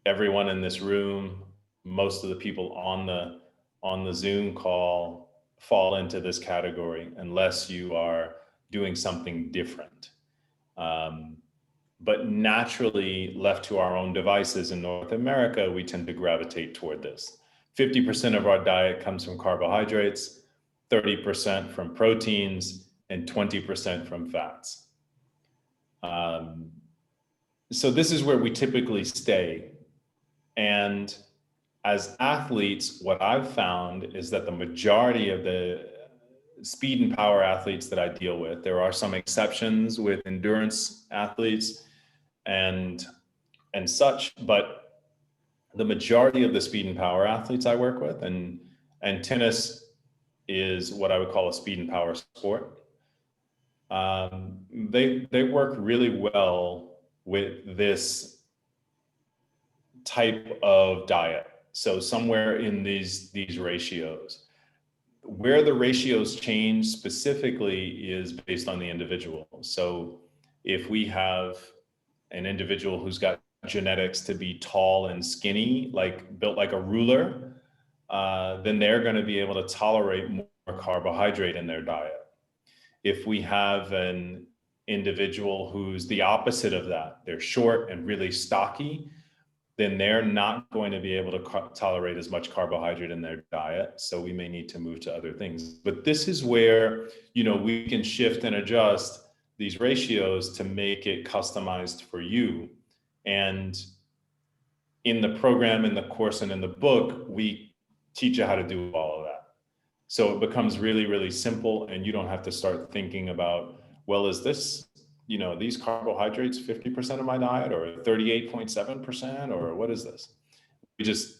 everyone in this room, most of the people on the Zoom call fall into this category unless you are doing something different. But naturally, left to our own devices in North America, we tend to gravitate toward this. 50% of our diet comes from carbohydrates, 30% from proteins, and 20% from fats. So this is where we typically stay. And as athletes, what I've found is that the majority of the speed and power athletes that I deal with, there are some exceptions with endurance athletes and such, but the majority of the speed and power athletes I work with, and tennis is what I would call a speed and power sport. They work really well with this type of diet. So somewhere in these ratios. Where the ratios change specifically is based on the individual. So if we have an individual who's got genetics to be tall and skinny, like built like a ruler, then they're going to be able to tolerate more carbohydrate in their diet. If we have an individual who's the opposite of that, they're short and really stocky, then they're not going to be able to tolerate as much carbohydrate in their diet. So we may need to move to other things. But this is where, we can shift and adjust these ratios to make it customized for you. And in the program, in the course, and in the book, we teach you how to do all of that. So it becomes really, really simple, and you don't have to start thinking about, well, is this, these carbohydrates 50% of my diet, or 38.7%, or what is this? We just,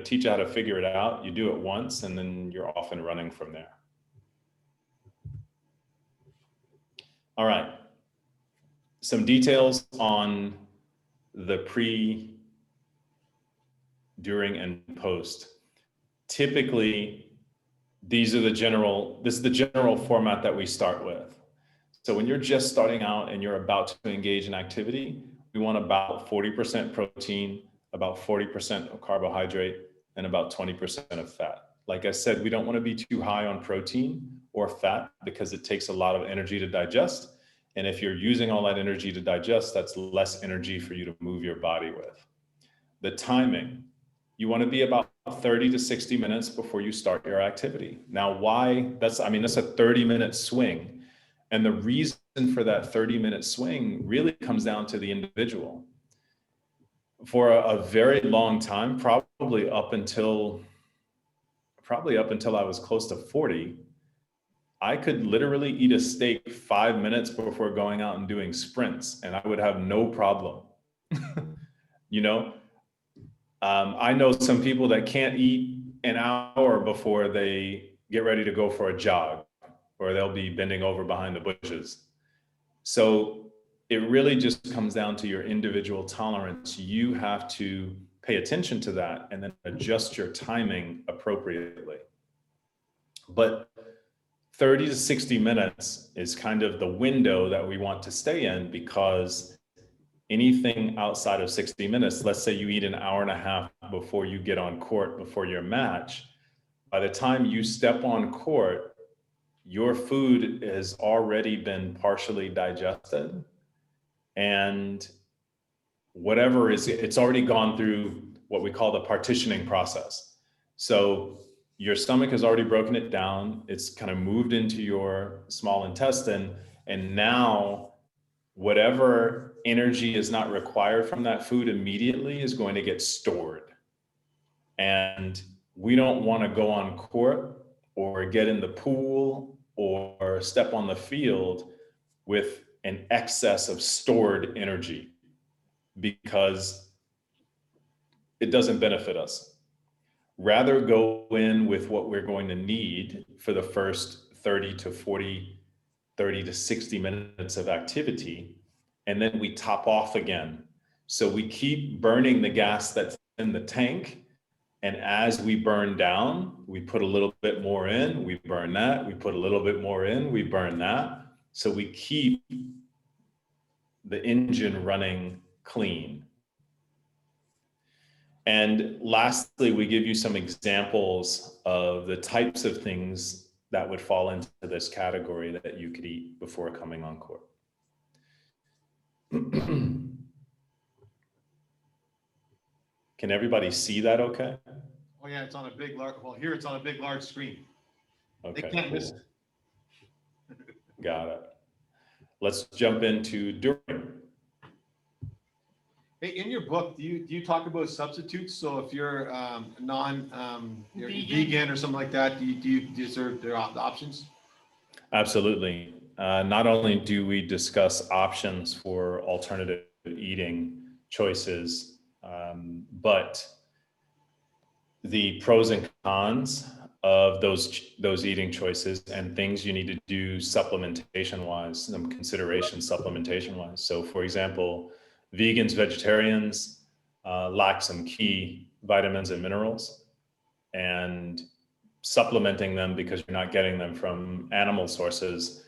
teach you how to figure it out. You do it once, and then you're off and running from there. All right. Some details on the pre, during, and post. typically this is the general format that we start with. So when you're just starting out and you're about to engage in activity, we want about 40% protein, about 40% of carbohydrate, and about 20% of fat. Like I said, we don't want to be too high on protein or fat because it takes a lot of energy to digest. And if you're using all that energy to digest, that's less energy for you to move your body with. The timing, you want to be about 30 to 60 minutes before you start your activity. Now, why? That's a 30-minute swing. And the reason for that 30-minute swing really comes down to the individual. For a very long time, probably up until I was close to 40, I could literally eat a steak 5 minutes before going out and doing sprints, and I would have no problem. You know, I know some people that can't eat an hour before they get ready to go for a jog, or they'll be bending over behind the bushes. So it really just comes down to your individual tolerance. You have to pay attention to that and then adjust your timing appropriately. But 30 to 60 minutes is kind of the window that we want to stay in, because anything outside of 60 minutes, let's say you eat an hour and a half before you get on court, before your match, by the time you step on court, your food has already been partially digested, and whatever it's already gone through what we call the partitioning process. So your stomach has already broken it down. It's kind of moved into your small intestine. And now whatever energy is not required from that food immediately is going to get stored. And we don't want to go on court or get in the pool or step on the field with an excess of stored energy, because it doesn't benefit us. Rather go in with what we're going to need for the first 30 to 60 minutes of activity, and then we top off again. So we keep burning the gas that's in the tank, and as we burn down, we put a little bit more in, we burn that, we put a little bit more in, we burn that. So we keep the engine running clean. And lastly, we give you some examples of the types of things that would fall into this category that you could eat before coming on court. Can everybody see that okay? Oh yeah, it's on a big, well, here it's on a big, large screen. Okay, They can't miss cool. Got it. Let's jump into during. Hey, in your book, do you talk about substitutes? So if you're you're vegan or something like that, is there options? Absolutely. Not only do we discuss options for alternative eating choices, but the pros and cons of those eating choices and things you need to do supplementation wise, some consideration supplementation wise. So for example, vegans, vegetarians lack some key vitamins and minerals, and supplementing them because you're not getting them from animal sources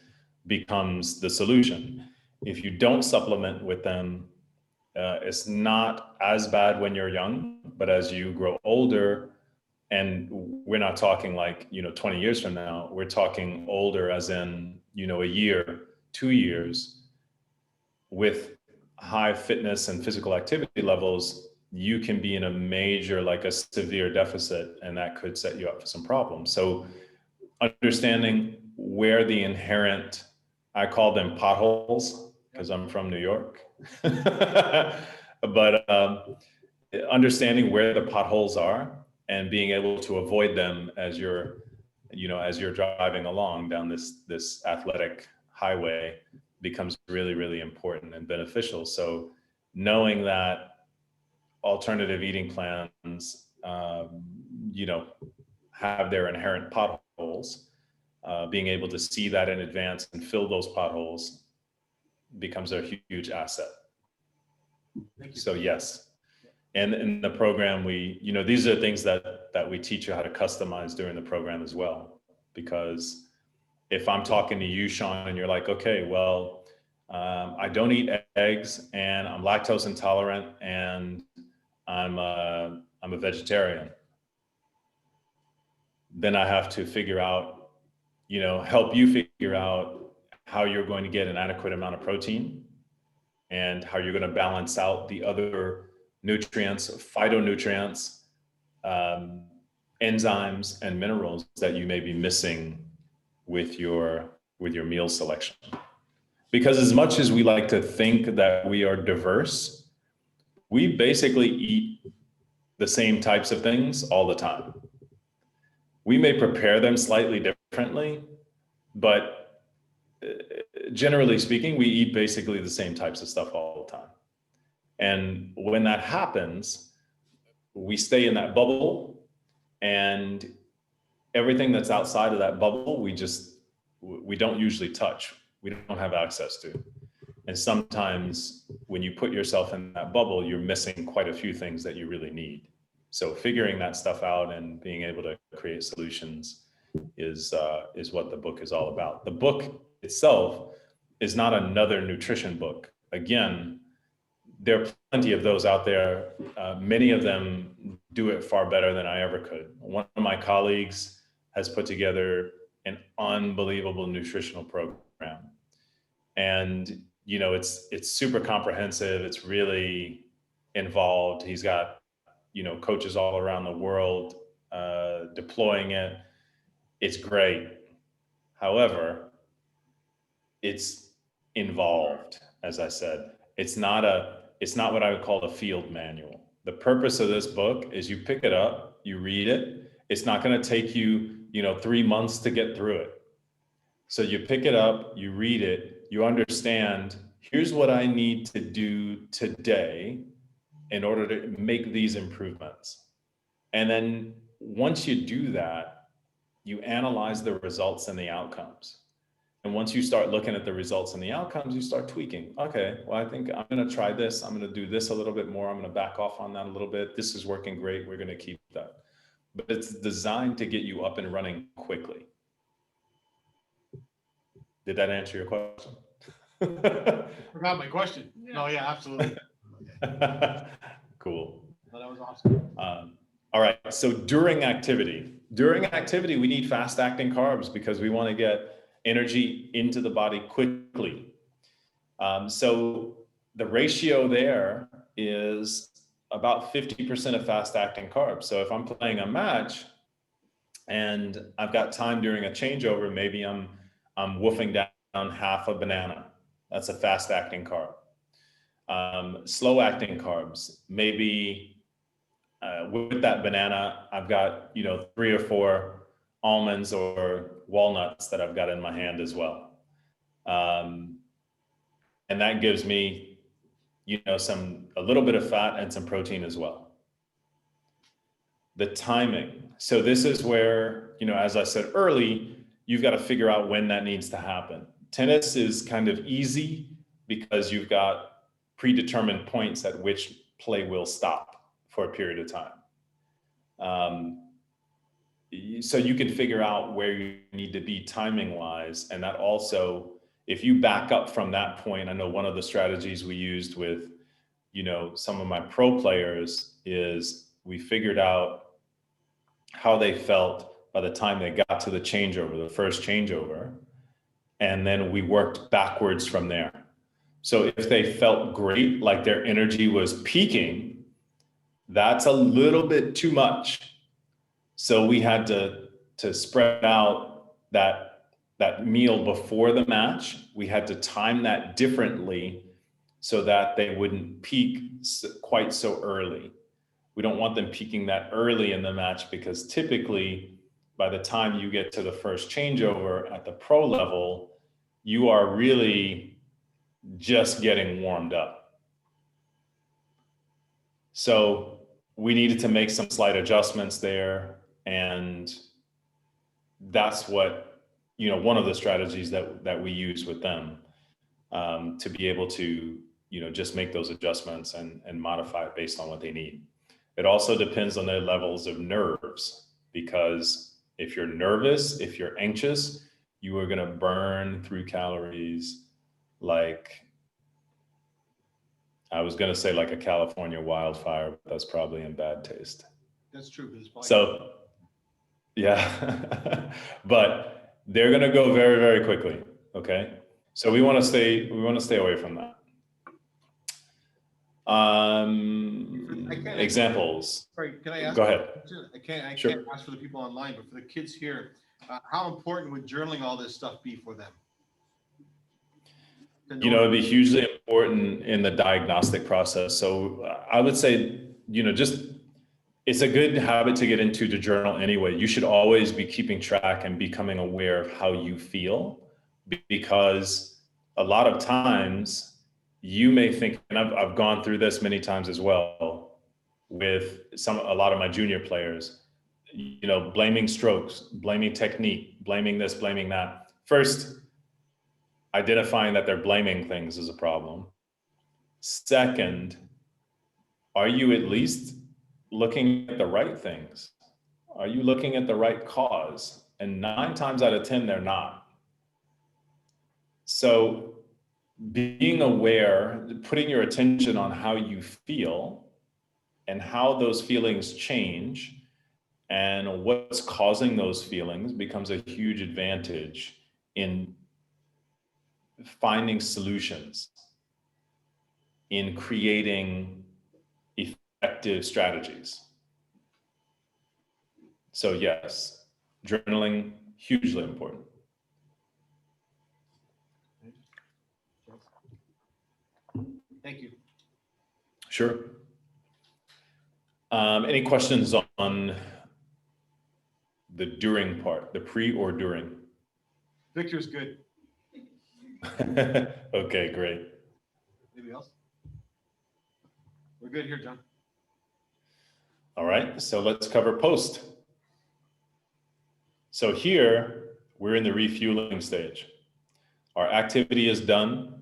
becomes the solution. If you don't supplement with them, it's not as bad when you're young, but as you grow older, and we're not talking like, 20 years from now, we're talking older as in, a year, 2 years, with high fitness and physical activity levels, you can be in a major, like a severe deficit, and that could set you up for some problems. So understanding where the inherent, I call them potholes because I'm from New York, but understanding where the potholes are and being able to avoid them as you're driving along down this athletic highway becomes really, really important and beneficial. So knowing that alternative eating plans, have their inherent potholes, being able to see that in advance and fill those potholes becomes a huge asset. Thank you. So yes. And in the program, these are things that we teach you how to customize during the program as well. Because if I'm talking to you, Sean, and you're like, okay, well, I don't eat eggs and I'm lactose intolerant and I'm a vegetarian, then I have to figure out, help you figure out how you're going to get an adequate amount of protein and how you're going to balance out the other nutrients, phytonutrients, enzymes, and minerals that you may be missing with your meal selection. Because as much as we like to think that we are diverse, we basically eat the same types of things all the time. We may prepare them slightly differently, but generally speaking, we eat basically the same types of stuff all the time. And when that happens, we stay in that bubble, and everything that's outside of that bubble, we don't usually touch. We don't have access to. And sometimes when you put yourself in that bubble, you're missing quite a few things that you really need. So figuring that stuff out and being able to create solutions is what the book is all about. The book itself is not another nutrition book. Again, there are plenty of those out there. Many of them do it far better than I ever could. One of my colleagues has put together an unbelievable nutritional program. And, it's super comprehensive. It's really involved. He's got, coaches all around the world deploying it. It's great. However, it's involved, as I said. It's not what I would call a field manual. The purpose of this book is you pick it up, you read it. It's not going to take you, 3 months to get through it. So you pick it up, you read it, you understand, here's what I need to do today in order to make these improvements. And then once you do that, you analyze the results and the outcomes. And once you start looking at the results and the outcomes, you start tweaking. Okay, well, I think I'm going to try this. I'm going to do this a little bit more. I'm going to back off on that a little bit. This is working great. We're going to keep that. But it's designed to get you up and running quickly. Did that answer your question? Forgot my question. No, yeah, absolutely. Cool. Well, that was awesome. All right. So during activity, we need fast acting carbs because we want to get energy into the body quickly. So the ratio there is about 50% of fast acting carbs. So if I'm playing a match and I've got time during a changeover, maybe I'm woofing down half a banana. That's a fast acting carb. Slow acting carbs, maybe with that banana, I've got 3 or 4 almonds or walnuts that I've got in my hand as well, and that gives me a little bit of fat and some protein as well. The timing. So this is where, as I said early, you've got to figure out when that needs to happen. Tennis is kind of easy because you've got predetermined points at which play will stop for a period of time. So you can figure out where you need to be timing wise. And that also, if you back up from that point, I know one of the strategies we used with, some of my pro players is we figured out how they felt by the time they got to the changeover, the first changeover. And then we worked backwards from there. So if they felt great, like their energy was peaking, that's a little bit too much. So we had to spread out that meal before the match. We had to time that differently so that they wouldn't peak quite so early. We don't want them peaking that early in the match because typically by the time you get to the first changeover at the pro level, you are really just getting warmed up. So we needed to make some slight adjustments there. And that's what, one of the strategies that we use with them to be able to just make those adjustments and modify it based on what they need. It also depends on their levels of nerves, because if you're nervous, if you're anxious, you are going to burn through calories like, I was going to say like a California wildfire, but that's probably in bad taste. That's true. 'Cause it's probably- So, yeah, but they're going to go very, very quickly. Okay. So we want to stay away from that. Examples. Sorry, can I ask? Go ahead. I can't Sure. ask for the people online, but for the kids here, how important would journaling all this stuff be for them? It'd be hugely important in the diagnostic process. So I would say, it's a good habit to get into to journal anyway. You should always be keeping track and becoming aware of how you feel, because a lot of times you may think, and I've gone through this many times as well with a lot of my junior players, blaming strokes, blaming technique, blaming this, blaming that. First, identifying that they're blaming things is a problem. Second, are you at least looking at the right things? Are you looking at the right cause? And 9 times out of 10, they're not. So being aware, putting your attention on how you feel and how those feelings change and what's causing those feelings becomes a huge advantage in finding solutions, in creating effective strategies. So yes, journaling, hugely important. Thank you. Sure. Any questions on the during part, the pre or during? Victor's good. Okay, great. Anybody else? We're good here, John. All right, so let's cover post. So here, we're in the refueling stage. Our activity is done.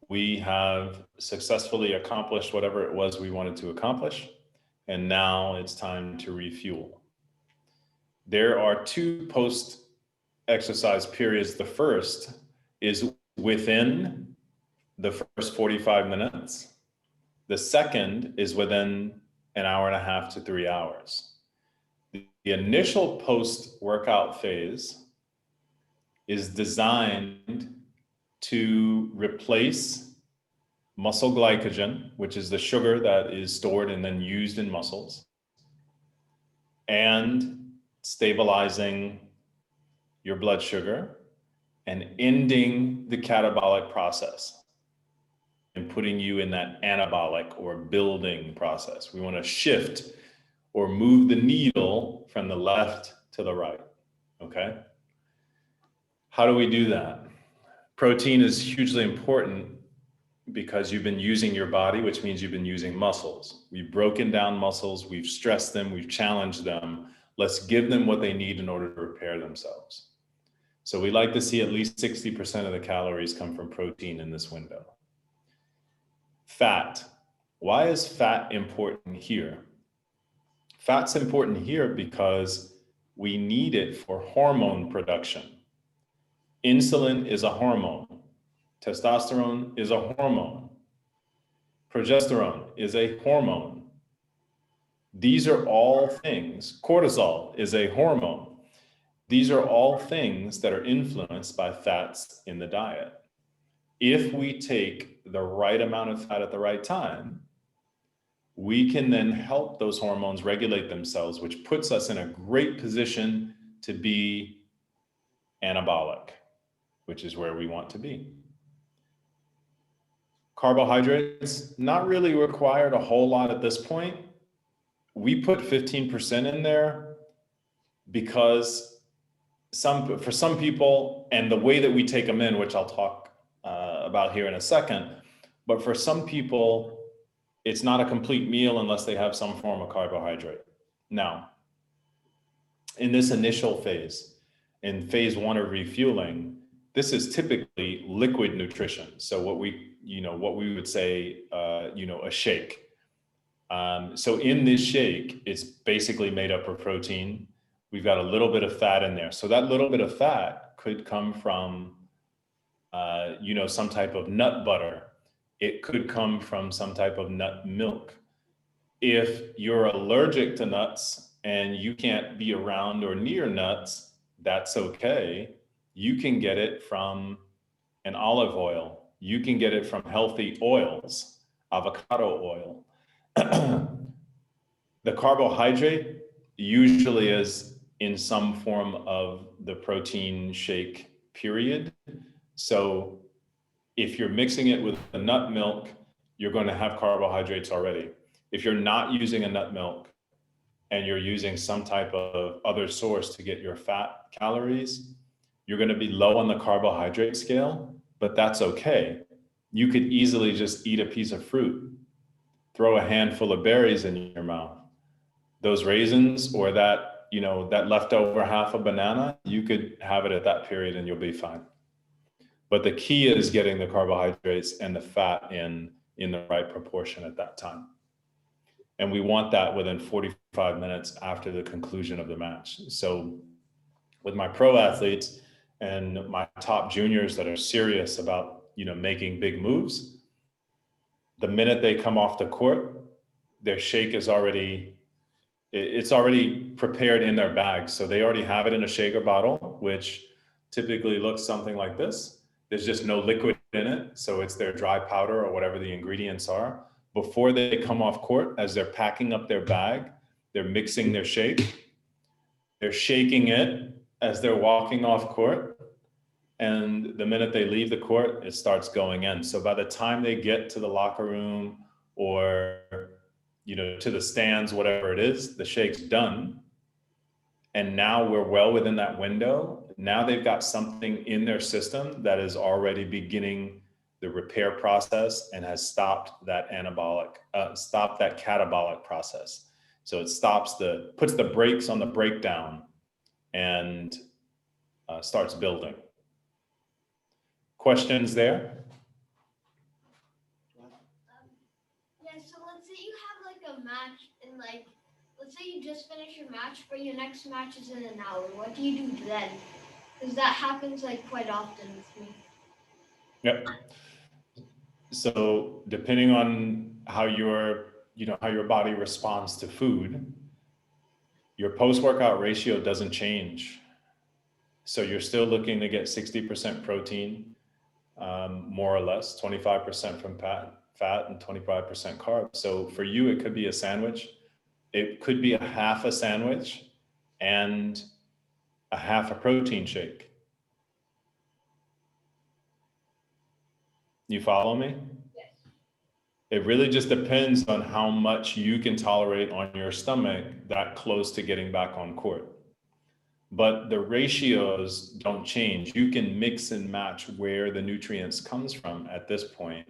We have successfully accomplished whatever it was we wanted to accomplish, and now it's time to refuel. There are 2 post-exercise periods. The first is within the first 45 minutes. The second is within an hour and a half to 3 hours. The initial post-workout phase is designed to replace muscle glycogen, which is the sugar that is stored and then used in muscles, and stabilizing your blood sugar and ending the catabolic process and putting you in that anabolic or building process. We want to shift or move the needle from the left to the right, okay? How do we do that? Protein is hugely important because you've been using your body, which means you've been using muscles. We've broken down muscles, we've stressed them, we've challenged them. Let's give them what they need in order to repair themselves. So we like to see at least 60% of the calories come from protein in this window. Fat. Why is fat important here? Fat's important here because we need it for hormone production. Insulin is a hormone. Testosterone is a hormone. Progesterone is a hormone. These are all things. Cortisol is a hormone. These are all things that are influenced by fats in the diet. If we take the right amount of fat at the right time, we can then help those hormones regulate themselves, which puts us in a great position to be anabolic, which is where we want to be. Carbohydrates, not really required a whole lot at this point. We put 15% in there because for some people, and the way that we take them in, which I'll talk about here in a second, but for some people, it's not a complete meal unless they have some form of carbohydrate. Now, in this initial phase, in phase 1 of refueling, this is typically liquid nutrition. So what we would say, a shake. So in this shake, it's basically made up of protein. We've got a little bit of fat in there. So that little bit of fat could come from, some type of nut butter. It could come from some type of nut milk. If you're allergic to nuts and you can't be around or near nuts, that's okay. You can get it from an olive oil. You can get it from healthy oils, avocado oil. The carbohydrate usually is in some form of the protein shake period. So if you're mixing it with a nut milk, you're going to have carbohydrates already. If you're not using a nut milk and you're using some type of other source to get your fat calories, you're going to be low on the carbohydrate scale, but that's okay. You could easily just eat a piece of fruit, throw a handful of berries in your mouth. Those raisins or that leftover half a banana, you could have it at that period and you'll be fine. But the key is getting the carbohydrates and the fat in the right proportion at that time. And we want that within 45 minutes after the conclusion of the match. So with my pro athletes and my top juniors that are serious about, making big moves, the minute they come off the court, their shake is already prepared in their bag. So they already have it in a shaker bottle, which typically looks something like this. There's just no liquid in it. So it's their dry powder or whatever the ingredients are. Before they come off court, as they're packing up their bag, they're mixing their shake. They're shaking it as they're walking off court. And the minute they leave the court, it starts going in. So by the time they get to the locker room or to the stands, whatever it is, the shake's done. And now we're well within that window. Now they've got something in their system that is already beginning the repair process and has stopped that catabolic process. So it puts the brakes on the breakdown and starts building. Questions there? Yeah, so let's say you have like a match and let's say you just finish your match, but your next match is in an hour. What do you do then? Because that happens quite often with me. Yep. So depending on how your body responds to food, your post-workout ratio doesn't change. So you're still looking to get 60% protein, more or less, 25% from fat and 25% carbs. So for you, it could be a sandwich. It could be a half a sandwich and a half a protein shake. You follow me? Yes. It really just depends on how much you can tolerate on your stomach that close to getting back on court. But the ratios don't change. You can mix and match where the nutrients comes from at this point.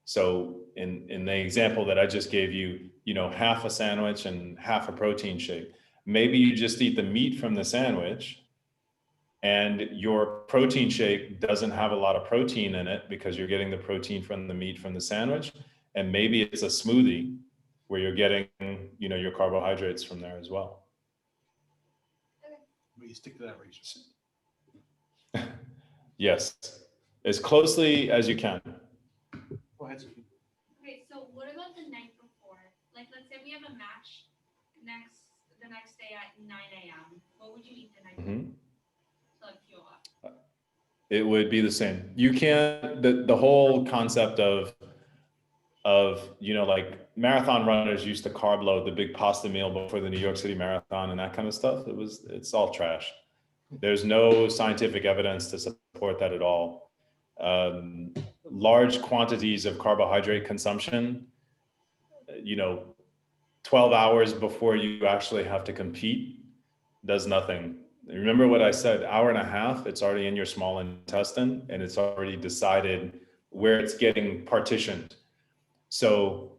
So in the example that I just gave you, half a sandwich and half a protein shake. Maybe you just eat the meat from the sandwich and your protein shake doesn't have a lot of protein in it because you're getting the protein from the meat from the sandwich. And maybe it's a smoothie where you're getting, your carbohydrates from there as well. But you stick to that ratio. Yes, as closely as you can. Go ahead, Sophie. Okay, so what about the night before? Like, let's say we have a match the next day at 9 a.m. What would you eat the night before? To fuel up? It would be the same. You can't, the whole concept of like marathon runners used to carb load the big pasta meal before the New York City Marathon and that kind of stuff. It's all trash. There's no scientific evidence to support that at all. Large quantities of carbohydrate consumption, 12 hours before you actually have to compete does nothing. Remember what I said, hour and a half, it's already in your small intestine and it's already decided where it's getting partitioned. So,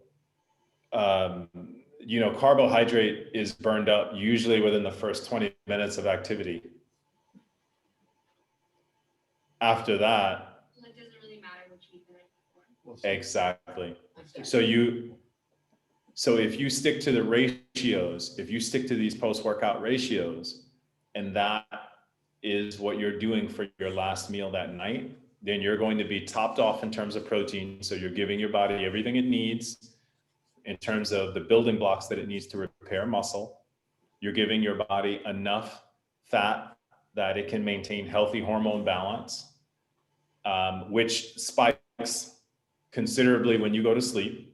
carbohydrate is burned up usually within the first 20 minutes of activity. after that, So it doesn't really matter what you eat the night before. We'll see. exactly. So if you stick to the ratios, if you stick to these post-workout ratios, and that is what you're doing for your last meal that night, then you're going to be topped off in terms of protein. So you're giving your body everything it needs in terms of the building blocks that it needs to repair muscle. You're giving your body enough fat that it can maintain healthy hormone balance, which spikes considerably when you go to sleep.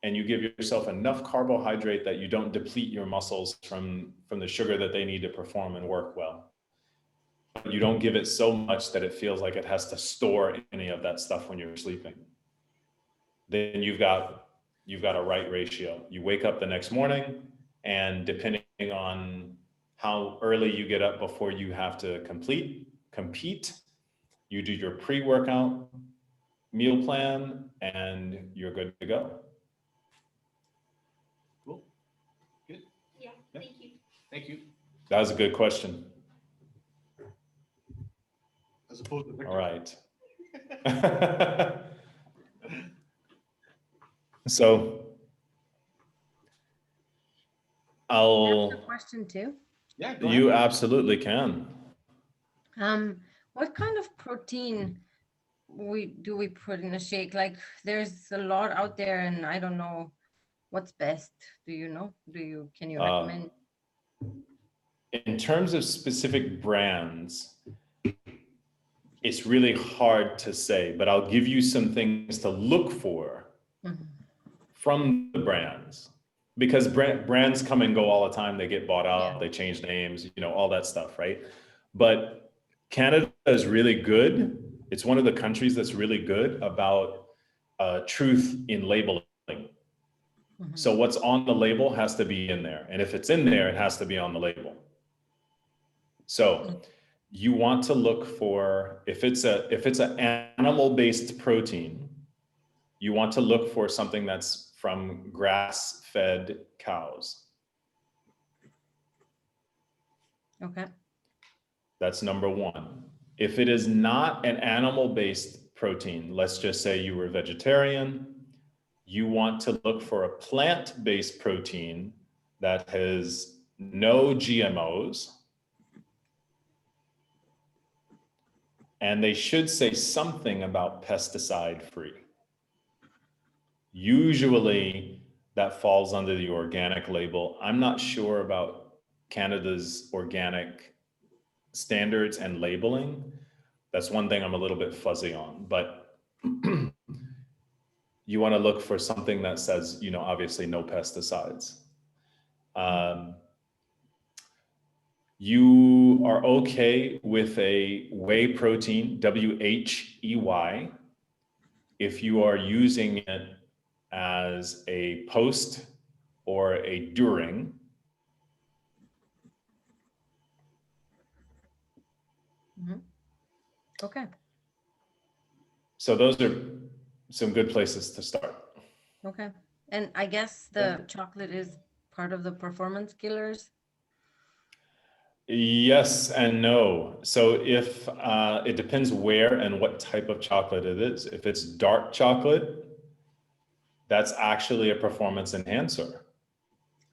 And you give yourself enough carbohydrate that you don't deplete your muscles from the sugar that they need to perform and work well. You don't give it so much that it feels like it has to store any of that stuff when you're sleeping. Then you've got a right ratio. You wake up the next morning, and depending on how early you get up before you have to compete, you do your pre-workout meal plan, and you're good to go. Cool. Good. Yeah, Yeah. thank you. Thank you. That was a good question. As opposed to Victor. All right. So I have a I'll, question too. Yeah, go you ahead. absolutely can. What kind of protein do we put in a shake? Like there's a lot out there and I don't know what's best. Do you know? Can you recommend? In terms of specific brands, it's really hard to say, but I'll give you some things to look for Mhm. from the brands, because brands come and go all the time. They get bought out, Yeah. they change names, all that stuff, right? But Canada is really good. It's one of the countries that's really good about truth in labeling. Mhm. So what's on the label has to be in there. And if it's in there, it has to be on the label. So you want to look for, if it's an animal-based protein, you want to look for something that's from grass-fed cows. Okay. That's number one. If it is not an animal-based protein, let's just say you were vegetarian, you want to look for a plant-based protein that has no GMOs. And they should say something about pesticide-free. Usually that falls under the organic label. I'm not sure about Canada's organic standards and labeling. That's one thing I'm a little bit fuzzy on, but you want to look for something that says, obviously no pesticides. You are okay with a whey protein, WHEY, if you are using it as a post or a during. Mhm. Okay. So those are some good places to start. Okay. And I guess the chocolate is part of the performance killers. Yes and no. So if it depends where and what type of chocolate it is. If it's dark chocolate, that's actually a performance enhancer,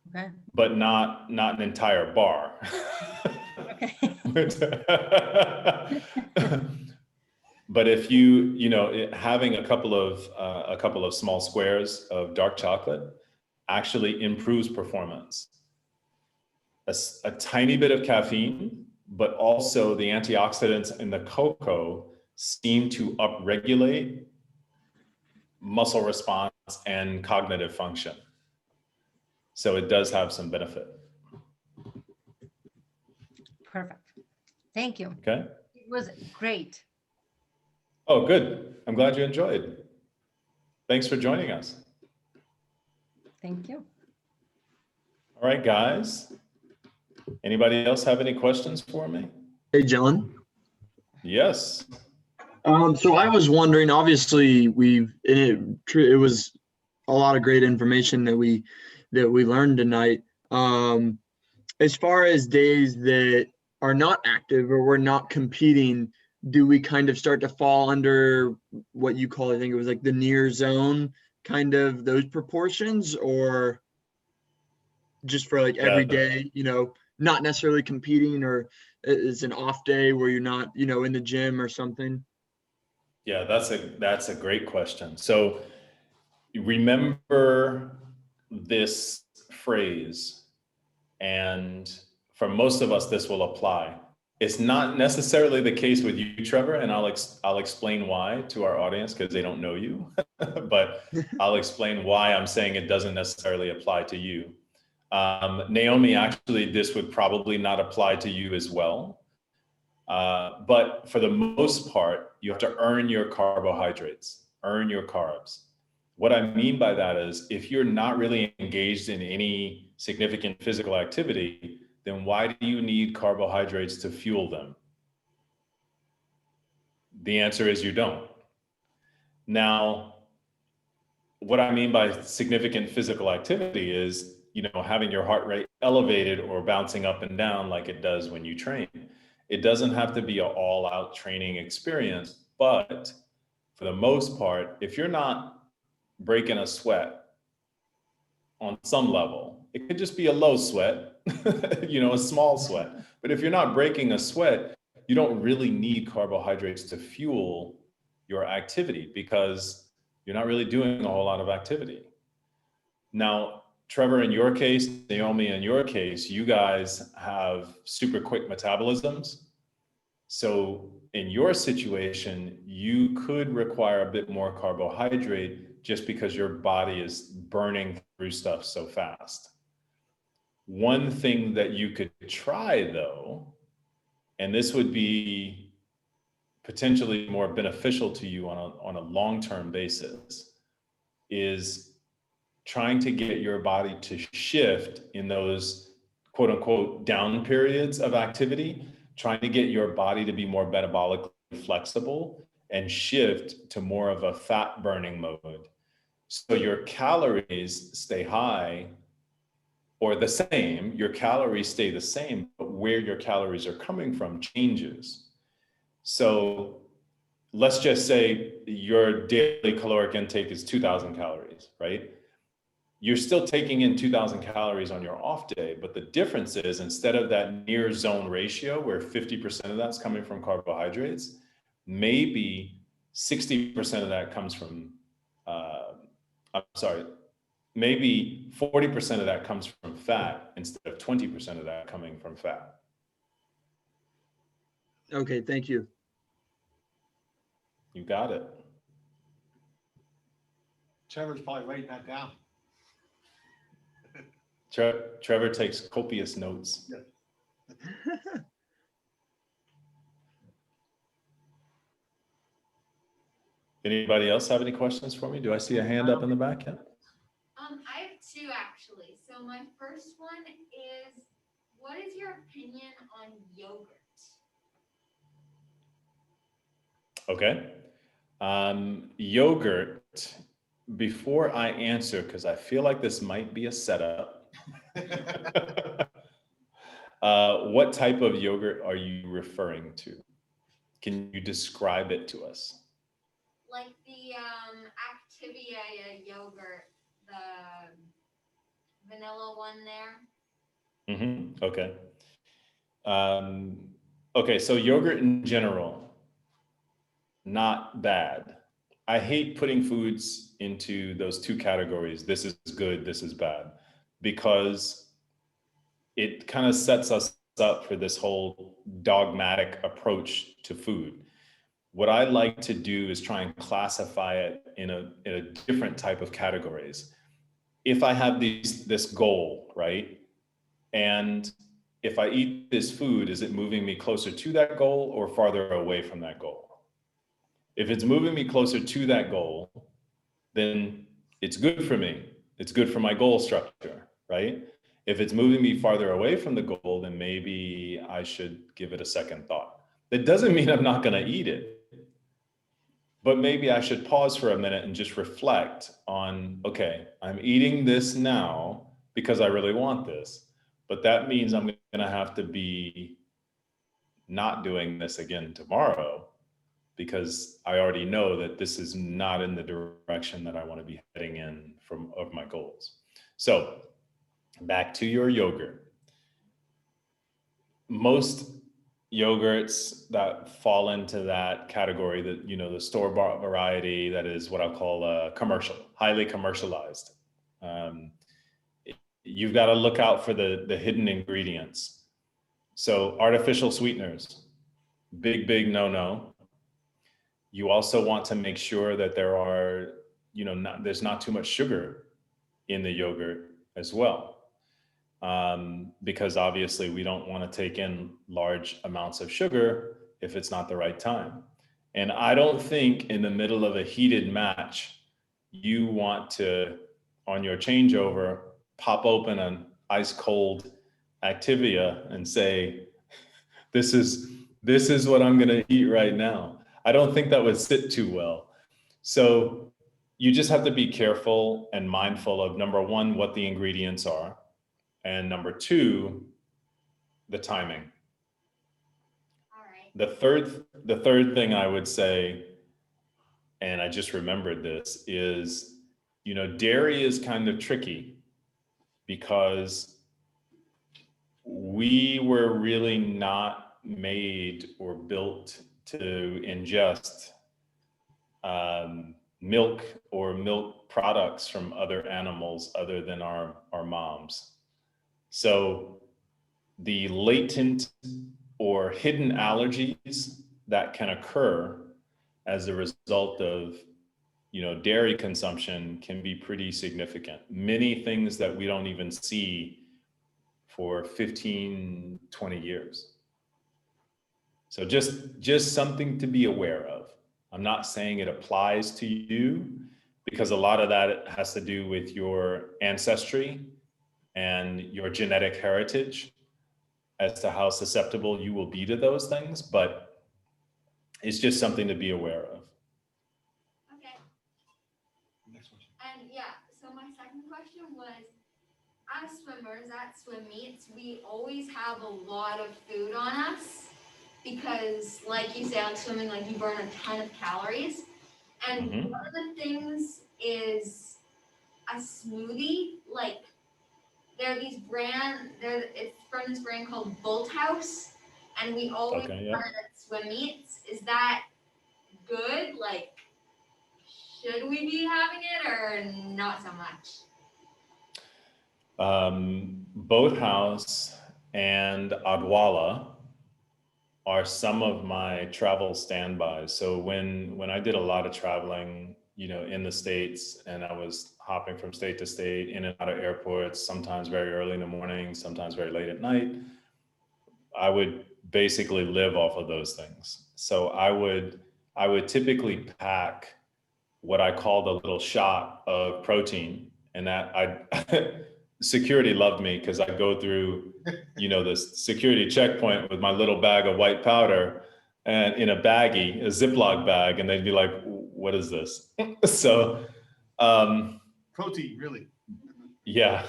Okay. but not an entire bar. Okay. But if having a couple of small squares of dark chocolate actually improves performance. A tiny bit of caffeine, but also the antioxidants in the cocoa seem to upregulate muscle response and cognitive function. So it does have some benefit. Perfect. Thank you. Okay. It was great. Oh, good. I'm glad you enjoyed. Thanks for joining us. Thank you. All right, guys. Anybody else have any questions for me? Hey, John. Yes. So I was wondering, obviously it was a lot of great information that we learned tonight. As far as days that are not active or we're not competing, do we kind of start to fall under what you call, I think it was like the near zone, kind of those proportions, or just for like every day, not necessarily competing, or it's an off day where you're not, in the gym or something? Yeah, that's a great question. So remember this phrase, and for most of us, this will apply. It's not necessarily the case with you, Trevor, and I'll explain why to our audience because they don't know you, but I'll explain why I'm saying it doesn't necessarily apply to you. Naomi, actually, this would probably not apply to you as well. But for the most part, you have to earn your carbohydrates, earn your carbs. What I mean by that is if you're not really engaged in any significant physical activity, then why do you need carbohydrates to fuel them? The answer is you don't. Now, what I mean by significant physical activity is, having your heart rate elevated or bouncing up and down like it does when you train. It doesn't have to be an all-out training experience, but for the most part, if you're not breaking a sweat on some level, it could just be a low sweat, a small sweat. But if you're not breaking a sweat, you don't really need carbohydrates to fuel your activity because you're not really doing a whole lot of activity. Now, Trevor, in your case, Naomi, in your case, you guys have super quick metabolisms. So in your situation, you could require a bit more carbohydrate just because your body is burning through stuff so fast. One thing that you could try though, and this would be potentially more beneficial to you on a long-term basis, is trying to get your body to shift in those quote unquote down periods of activity, trying to get your body to be more metabolically flexible and shift to more of a fat burning mode. So your calories stay high or the same, your calories stay the same, but where your calories are coming from changes. So let's just say your daily caloric intake is 2,000 calories, right? You're still taking in 2,000 calories on your off day, but the difference is instead of that near zone ratio where 50% of that's coming from carbohydrates, maybe 60% of that comes from, maybe 40% of that comes from fat instead of 20% of that coming from fat. Okay, thank you. You got it. Trevor's probably writing that down. Trevor takes copious notes. Anybody else have any questions for me? Do I see a hand up in the back yet? I have two actually. So my first one is, what is your opinion on yogurt? Okay. Yogurt, before I answer, because I feel like this might be a setup. What type of yogurt are you referring to? Can you describe it to us? Like the Activia yogurt, the vanilla one there. Mm-hmm. Okay. Okay, so yogurt in general, not bad. I hate putting foods into those two categories. This is good, this is bad, because it kind of sets us up for this whole dogmatic approach to food. What I like to do is try and classify it in a different type of categories. If I have this goal, right? And if I eat this food, is it moving me closer to that goal or farther away from that goal? If it's moving me closer to that goal, then it's good for me. It's good for my goal structure, right? If it's moving me farther away from the goal, then maybe I should give it a second thought. That doesn't mean I'm not going to eat it, but maybe I should pause for a minute and just reflect on, okay, I'm eating this now because I really want this, but that means I'm going to have to be not doing this again tomorrow. because I already know that this is not in the direction that I want to be heading in of my goals. So back to your yogurt. Most yogurts that fall into that category, that, you know, the store-bought variety, that is what I'll call commercial, highly commercialized. You've got to look out for the hidden ingredients. So artificial sweeteners, big no-no. You also want to make sure that there are, you know, there's not too much sugar in the yogurt as well. Because obviously we don't want to take in large amounts of sugar if it's not the right time. And I don't think in the middle of a heated match, you want to, on your changeover, pop open an ice cold Activia and say, this is what I'm going to eat right now. I don't think that would sit too well. So you just have to be careful and mindful of, number one, what the ingredients are. And number two, the timing. All right. The third thing I would say, and I just remembered this, is, you know, dairy is kind of tricky because we were really not made or built to ingest milk or milk products from other animals other than our moms. So the latent or hidden allergies that can occur as a result of, you know, dairy consumption can be pretty significant. Many things that we don't even see for 15, 20 years. So just something to be aware of. I'm not saying it applies to you, because a lot of that has to do with your ancestry and your genetic heritage as to how susceptible you will be to those things, but it's just something to be aware of. Okay. Next question. And yeah, so my second question was, as swimmers at swim meets, we always have a lot of food on us because, like you say, on swimming, like you burn a ton of calories. And Mhm. one of the things is a smoothie. Like it's from this brand called Bolthouse, and we always Okay, run yeah. it at swim meets. Is that good? Like, should we be having it or not so much? Boathouse and Adwala are some of my travel standbys. So when I did a lot of traveling, you know, in the States, and I was hopping from state to state, in and out of airports, sometimes very early in the morning, sometimes very late at night, I would basically live off of those things. So I would typically pack what I called a little shot of protein, and that security loved me because I go through, you know, this security checkpoint with my little bag of white powder and in a baggie, a Ziploc bag, and they'd be like, "What is this?" So, Protein, really. yeah.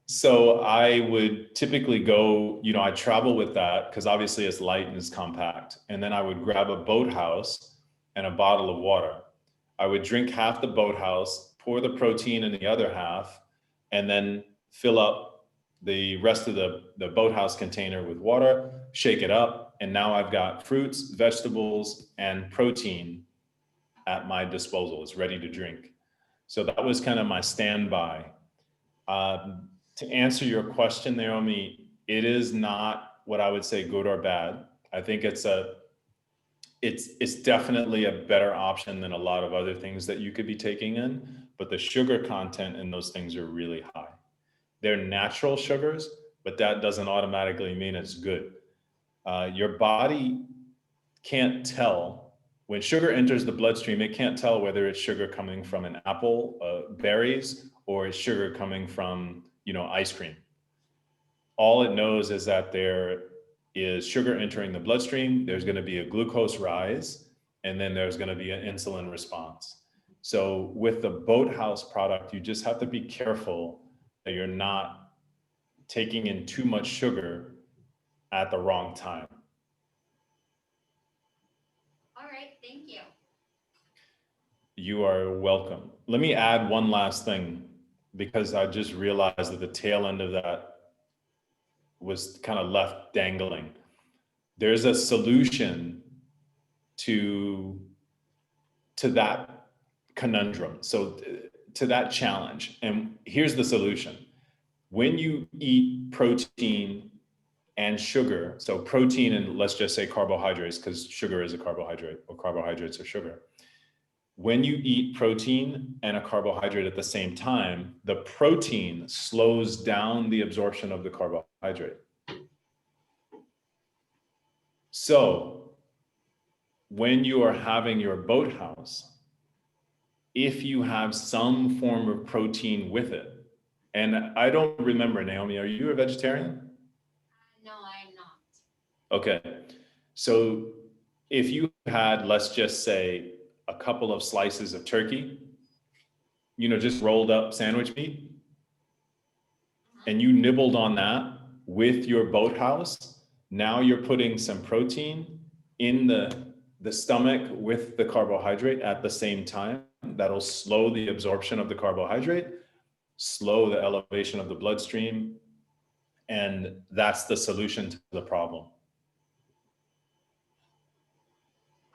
So I would typically go, you know, I travel with that because obviously it's light and it's compact, and then I would grab a Boathouse and a bottle of water. I would drink half the Boathouse, pour the protein in the other half, and then fill up the rest of the Boathouse container with water, shake it up, and now I've got fruits, vegetables, and protein at my disposal. It's ready to drink. So that was kind of my standby. To answer your question, Naomi, it is not what I would say good or bad. I think it's definitely a better option than a lot of other things that you could be taking in, but the sugar content in those things are really high. They're natural sugars, but that doesn't automatically mean it's good. Your body can't tell when sugar enters the bloodstream. It can't tell whether it's sugar coming from an apple, berries, or it's sugar coming from, you know, ice cream. All it knows is that there is sugar entering the bloodstream, there's going to be a glucose rise, and then there's going to be an insulin response. So with the Boathouse product, you just have to be careful that you're not taking in too much sugar at the wrong time. All You are welcome. Let me add one last thing, because I just realized that the tail end of that was kind of left dangling. There's a solution to that conundrum, so to that challenge. And here's the solution. When you eat protein and sugar, so protein and let's just say carbohydrates, because sugar is a carbohydrate, or carbohydrates are sugar. When you eat protein and a carbohydrate at the same time, the protein slows down the absorption of the carbohydrate. So when you are having your boathouse, if you have some form of protein with it, and I don't remember, Naomi, are you a vegetarian? No, I am not. Okay, so if you had, let's just say, a couple of slices of turkey, just rolled up sandwich meat, and you nibbled on that with your boathouse, now you're putting some protein in the stomach with the carbohydrate at the same time. That'll slow the absorption of the carbohydrate, slow the elevation of the bloodstream, and that's the solution to the problem.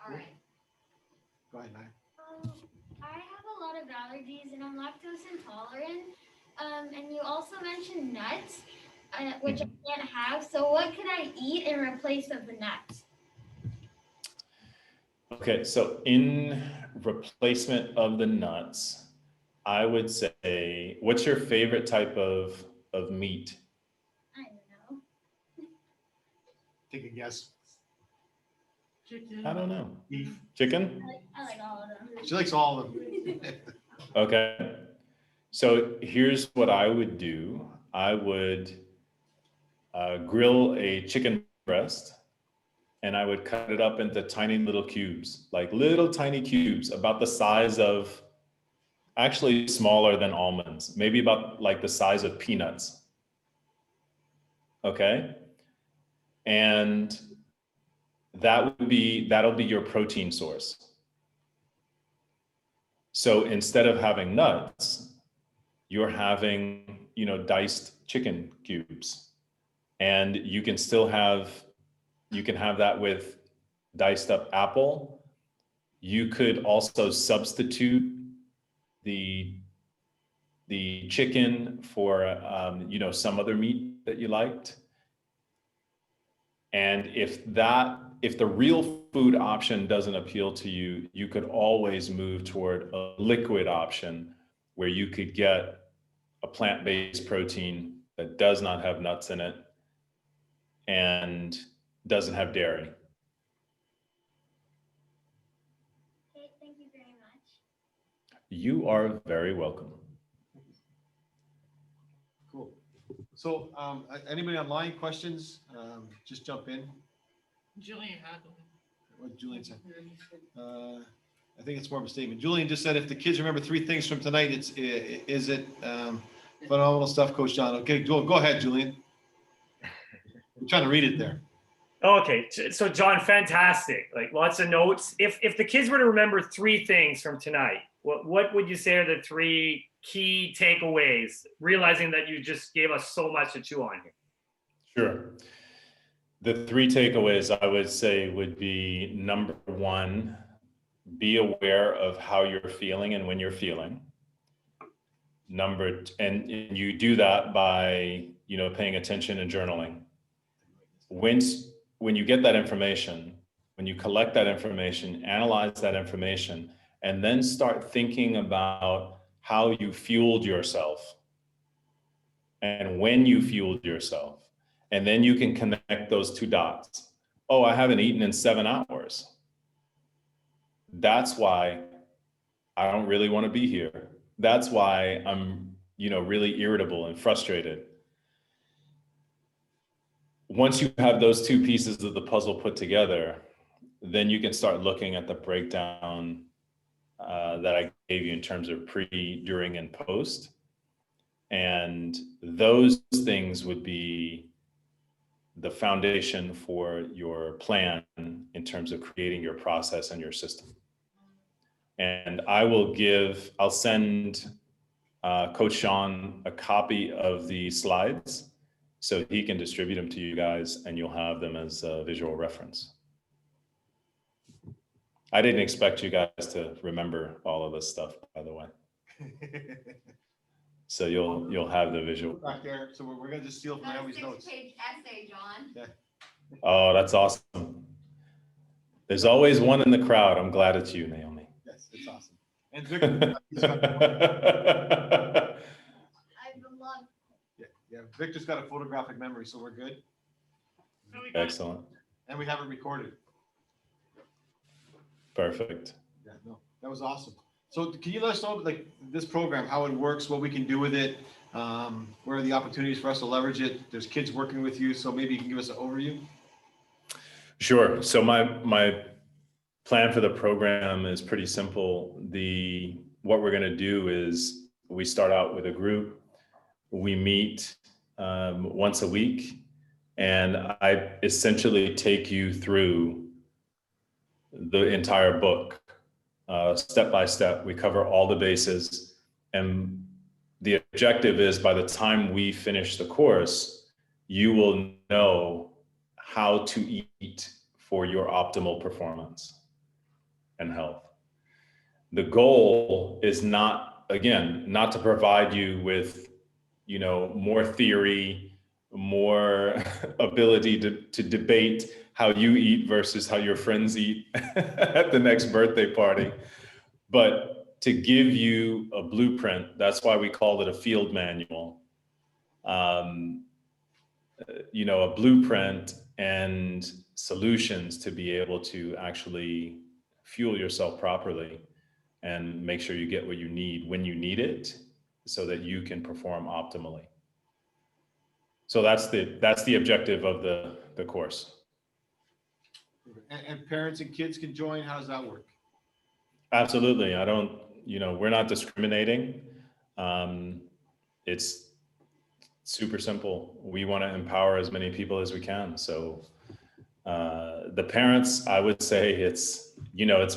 All right. Go ahead, Naya. I have a lot of allergies and I'm lactose intolerant. And you also mentioned nuts, which I can't have. So what could I eat in replace of the nuts? Okay, so in replacement of the nuts, I would say, what's your favorite type of meat? I don't know. Take a guess. Chicken. I don't know. Beef. Chicken? I like all of them. She likes all of them. Okay. So here's what I would do. I would grill a chicken breast, and I would cut it up into tiny little cubes, like little tiny cubes, about the size of, actually smaller than almonds, maybe about like the size of peanuts. Okay. And that'll be your protein source. So instead of having nuts, you're having, diced chicken cubes. And you can have that with diced up apple. You could also substitute the chicken for, some other meat that you liked. And if the real food option doesn't appeal to you, you could always move toward a liquid option where you could get a plant-based protein that does not have nuts in it and doesn't have dairy. Okay, thank you very much. You are very welcome. Cool. So, anybody online, questions? Just jump in. Julian had one. What Julian said. I think it's more of a statement. Julian just said, if the kids remember 3 things from tonight, is it phenomenal stuff, Coach John? Okay, go ahead, Julian. I'm trying to read it there. Okay, so John, fantastic. Like lots of notes. If the kids were to remember 3 things from tonight, what would you say are the 3 key takeaways, realizing that you just gave us so much to chew on here? Sure. The 3 takeaways I would say would be, number 1, be aware of how you're feeling and when you're feeling. And you do that by, paying attention and journaling. When you get that information, when you collect that information, analyze that information, and then start thinking about how you fueled yourself and when you fueled yourself. And then you can connect those 2 dots. Oh, I haven't eaten in 7 hours. That's why I don't really want to be here. That's why I'm, really irritable and frustrated. Once you have those 2 pieces of the puzzle put together, then you can start looking at the breakdown that I gave you in terms of pre, during, and post. And those things would be the foundation for your plan in terms of creating your process and your system. And I'll send Coach Sean a copy of the slides so he can distribute them to you guys and you'll have them as a visual reference. I didn't expect you guys to remember all of this stuff, by the way. So you'll have the visual. Back there, so we're gonna just steal from Got a Naomi's notes. 6-page essay, John. Oh, that's awesome. There's always one in the crowd. I'm glad it's you, Naomi. Yes, it's awesome. And Victor, I love. yeah, Victor's got a photographic memory, so we're good. So we got Excellent. And we have it recorded. Perfect. Yeah, no, that was awesome. So can you let us know, like, this program, how it works, what we can do with it, where are the opportunities for us to leverage it? There's kids working with you, so maybe you can give us an overview. Sure. So my plan for the program is pretty simple. What we're going to do is we start out with a group. We meet once a week, and I essentially take you through the entire book, step by step. We cover all the bases, and the objective is by the time we finish the course, you will know how to eat for your optimal performance and health. The goal is not to provide you with, more theory, more ability to debate how you eat versus how your friends eat at the next birthday party, but to give you a blueprint. That's why we called it a field manual. A blueprint and solutions to be able to actually fuel yourself properly and make sure you get what you need when you need it so that you can perform optimally. So that's the objective of the course. And parents and kids can join. How does that work? Absolutely. We're not discriminating. It's super simple. We want to empower as many people as we can. So the parents, I would say it's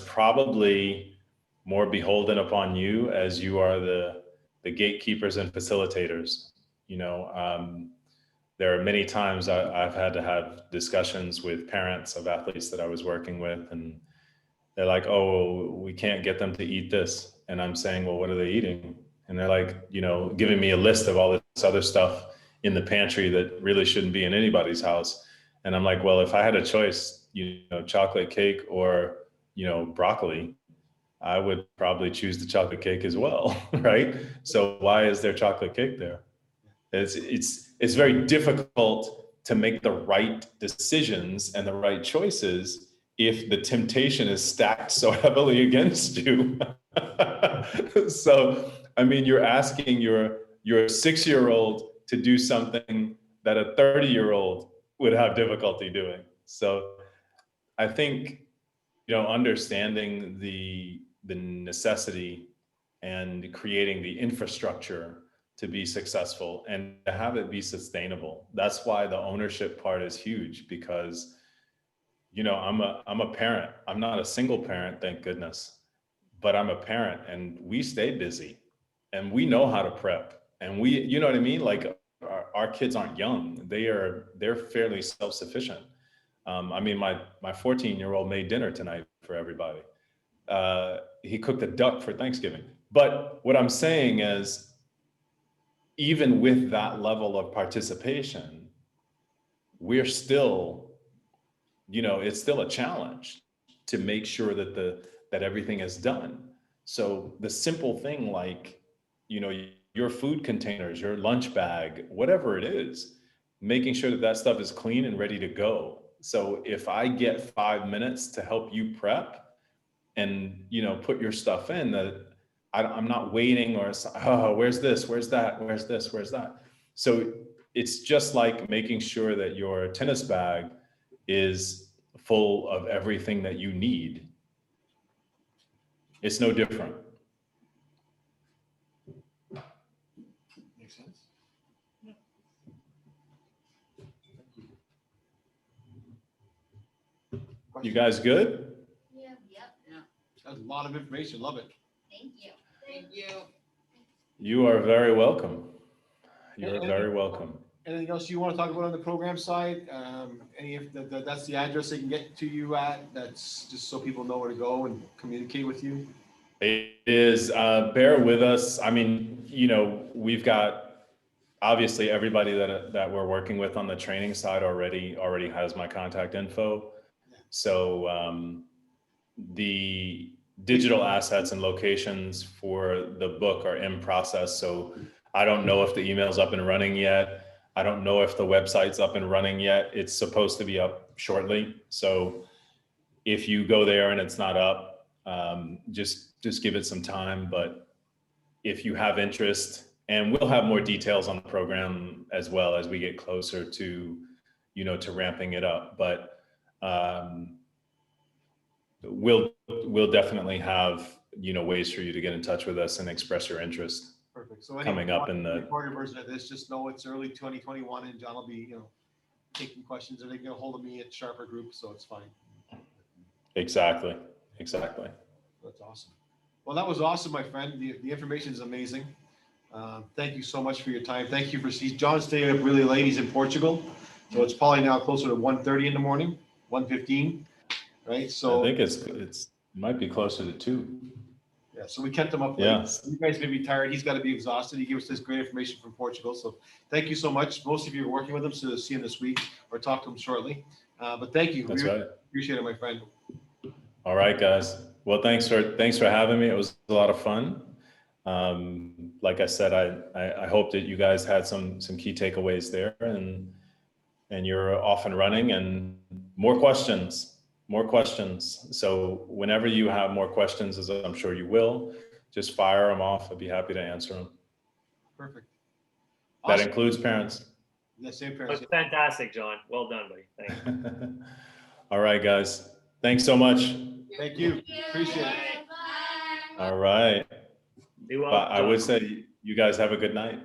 probably more beholden upon you as you are the gatekeepers and facilitators. There are many times I've had to have discussions with parents of athletes that I was working with, and they're like, oh, we can't get them to eat this. And I'm saying, well, what are they eating? And they're like, giving me a list of all this other stuff in the pantry that really shouldn't be in anybody's house. And I'm like, well, if I had a choice, chocolate cake or, broccoli, I would probably choose the chocolate cake as well, right? So why is there chocolate cake there? It's very difficult to make the right decisions and the right choices if the temptation is stacked so heavily against you. So, you're asking your 6-year-old to do something that a 30-year-old would have difficulty doing. So I think, understanding the necessity and creating the infrastructure to be successful and to have it be sustainable. That's why the ownership part is huge, because I'm a parent. I'm not a single parent, thank goodness, but I'm a parent, and we stay busy and we know how to prep, and we, what I mean? Like our kids aren't young. They're fairly self-sufficient. My 14-year-old made dinner tonight for everybody. He cooked a duck for Thanksgiving. But what I'm saying is, even with that level of participation, we're still, it's still a challenge to make sure that everything is done. So the simple thing like, your food containers, your lunch bag, whatever it is, making sure that stuff is clean and ready to go. So if I get 5 minutes to help you prep and, put your stuff in, that I'm not waiting or, oh, where's this, where's that, where's this, where's that. So it's just like making sure that your tennis bag is full of everything that you need. It's no different. Makes sense. You guys good? Yeah. Yep. That That's a lot of information. Love it. Thank you. Thank you. You are very welcome. You are And- very welcome. Anything else you want to talk about on the program side? Any of that's the address they can get to you at. That's just so people know where to go and communicate with you. It is, bear with us. I mean, you know, we've got, obviously everybody that we're working with on the training side already has my contact info. So the digital assets and locations for the book are in process. So I don't know if the email's up and running yet. I don't know if the website's up and running yet. It's supposed to be up shortly. So if you go there and it's not up, just give it some time. But if you have interest, and we'll have more details on the program as well as we get closer to, you know, to ramping it up. But we'll definitely have, you know, ways for you to get in touch with us and express your interest. Perfect. So Coming up in the- recorded version of this, just know it's early 2021, and John will be, you know, taking questions, and they can get a hold of me at Sharper Group, so it's fine. Exactly. That's awesome. Well, that was awesome, my friend. The information is amazing. Thank you so much for your time. Thank you for John's staying up really late. He's in Portugal, so it's probably now closer to 1:30 in the morning, 1:15, right? So I think it might be closer to 2. yeah, so we kept him up late. Yes. You guys may be tired. He's got to be exhausted. He gave us this great information from Portugal. So thank you so much. Most of you are working with him, so see him this week or talk to him shortly. But thank you. That's We right. appreciate it, my friend. All right, guys. Well, thanks for having me. It was a lot of fun. Like I said, I hope that you guys had some key takeaways there, and you're off and running, and more questions. So whenever you have more questions, as I'm sure you will, just fire them off. I'd be happy to answer them. Perfect. That Awesome. includes parents. Yeah, same That parents. was fantastic, John. Well done, buddy. Thanks. All right, guys. Thanks so much. Thank you. Appreciate it. Bye. All right. Be well. But I John. would say you guys have a good night.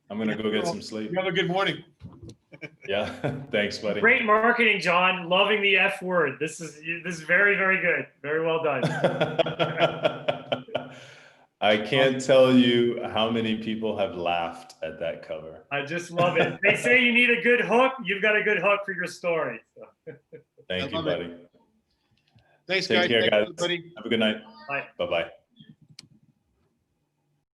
I'm gonna go get some sleep. You have a good morning. Yeah. Thanks, buddy. Great marketing, John. Loving the F word. This is very, very good. Very well done. I can't tell you how many people have laughed at that cover. I just love it. They say you need a good hook. You've got a good hook for your story. So. Thank you, love it. buddy. Thanks, Take guys. care, Thanks, guys. everybody. Have a good night. Bye. Bye-bye.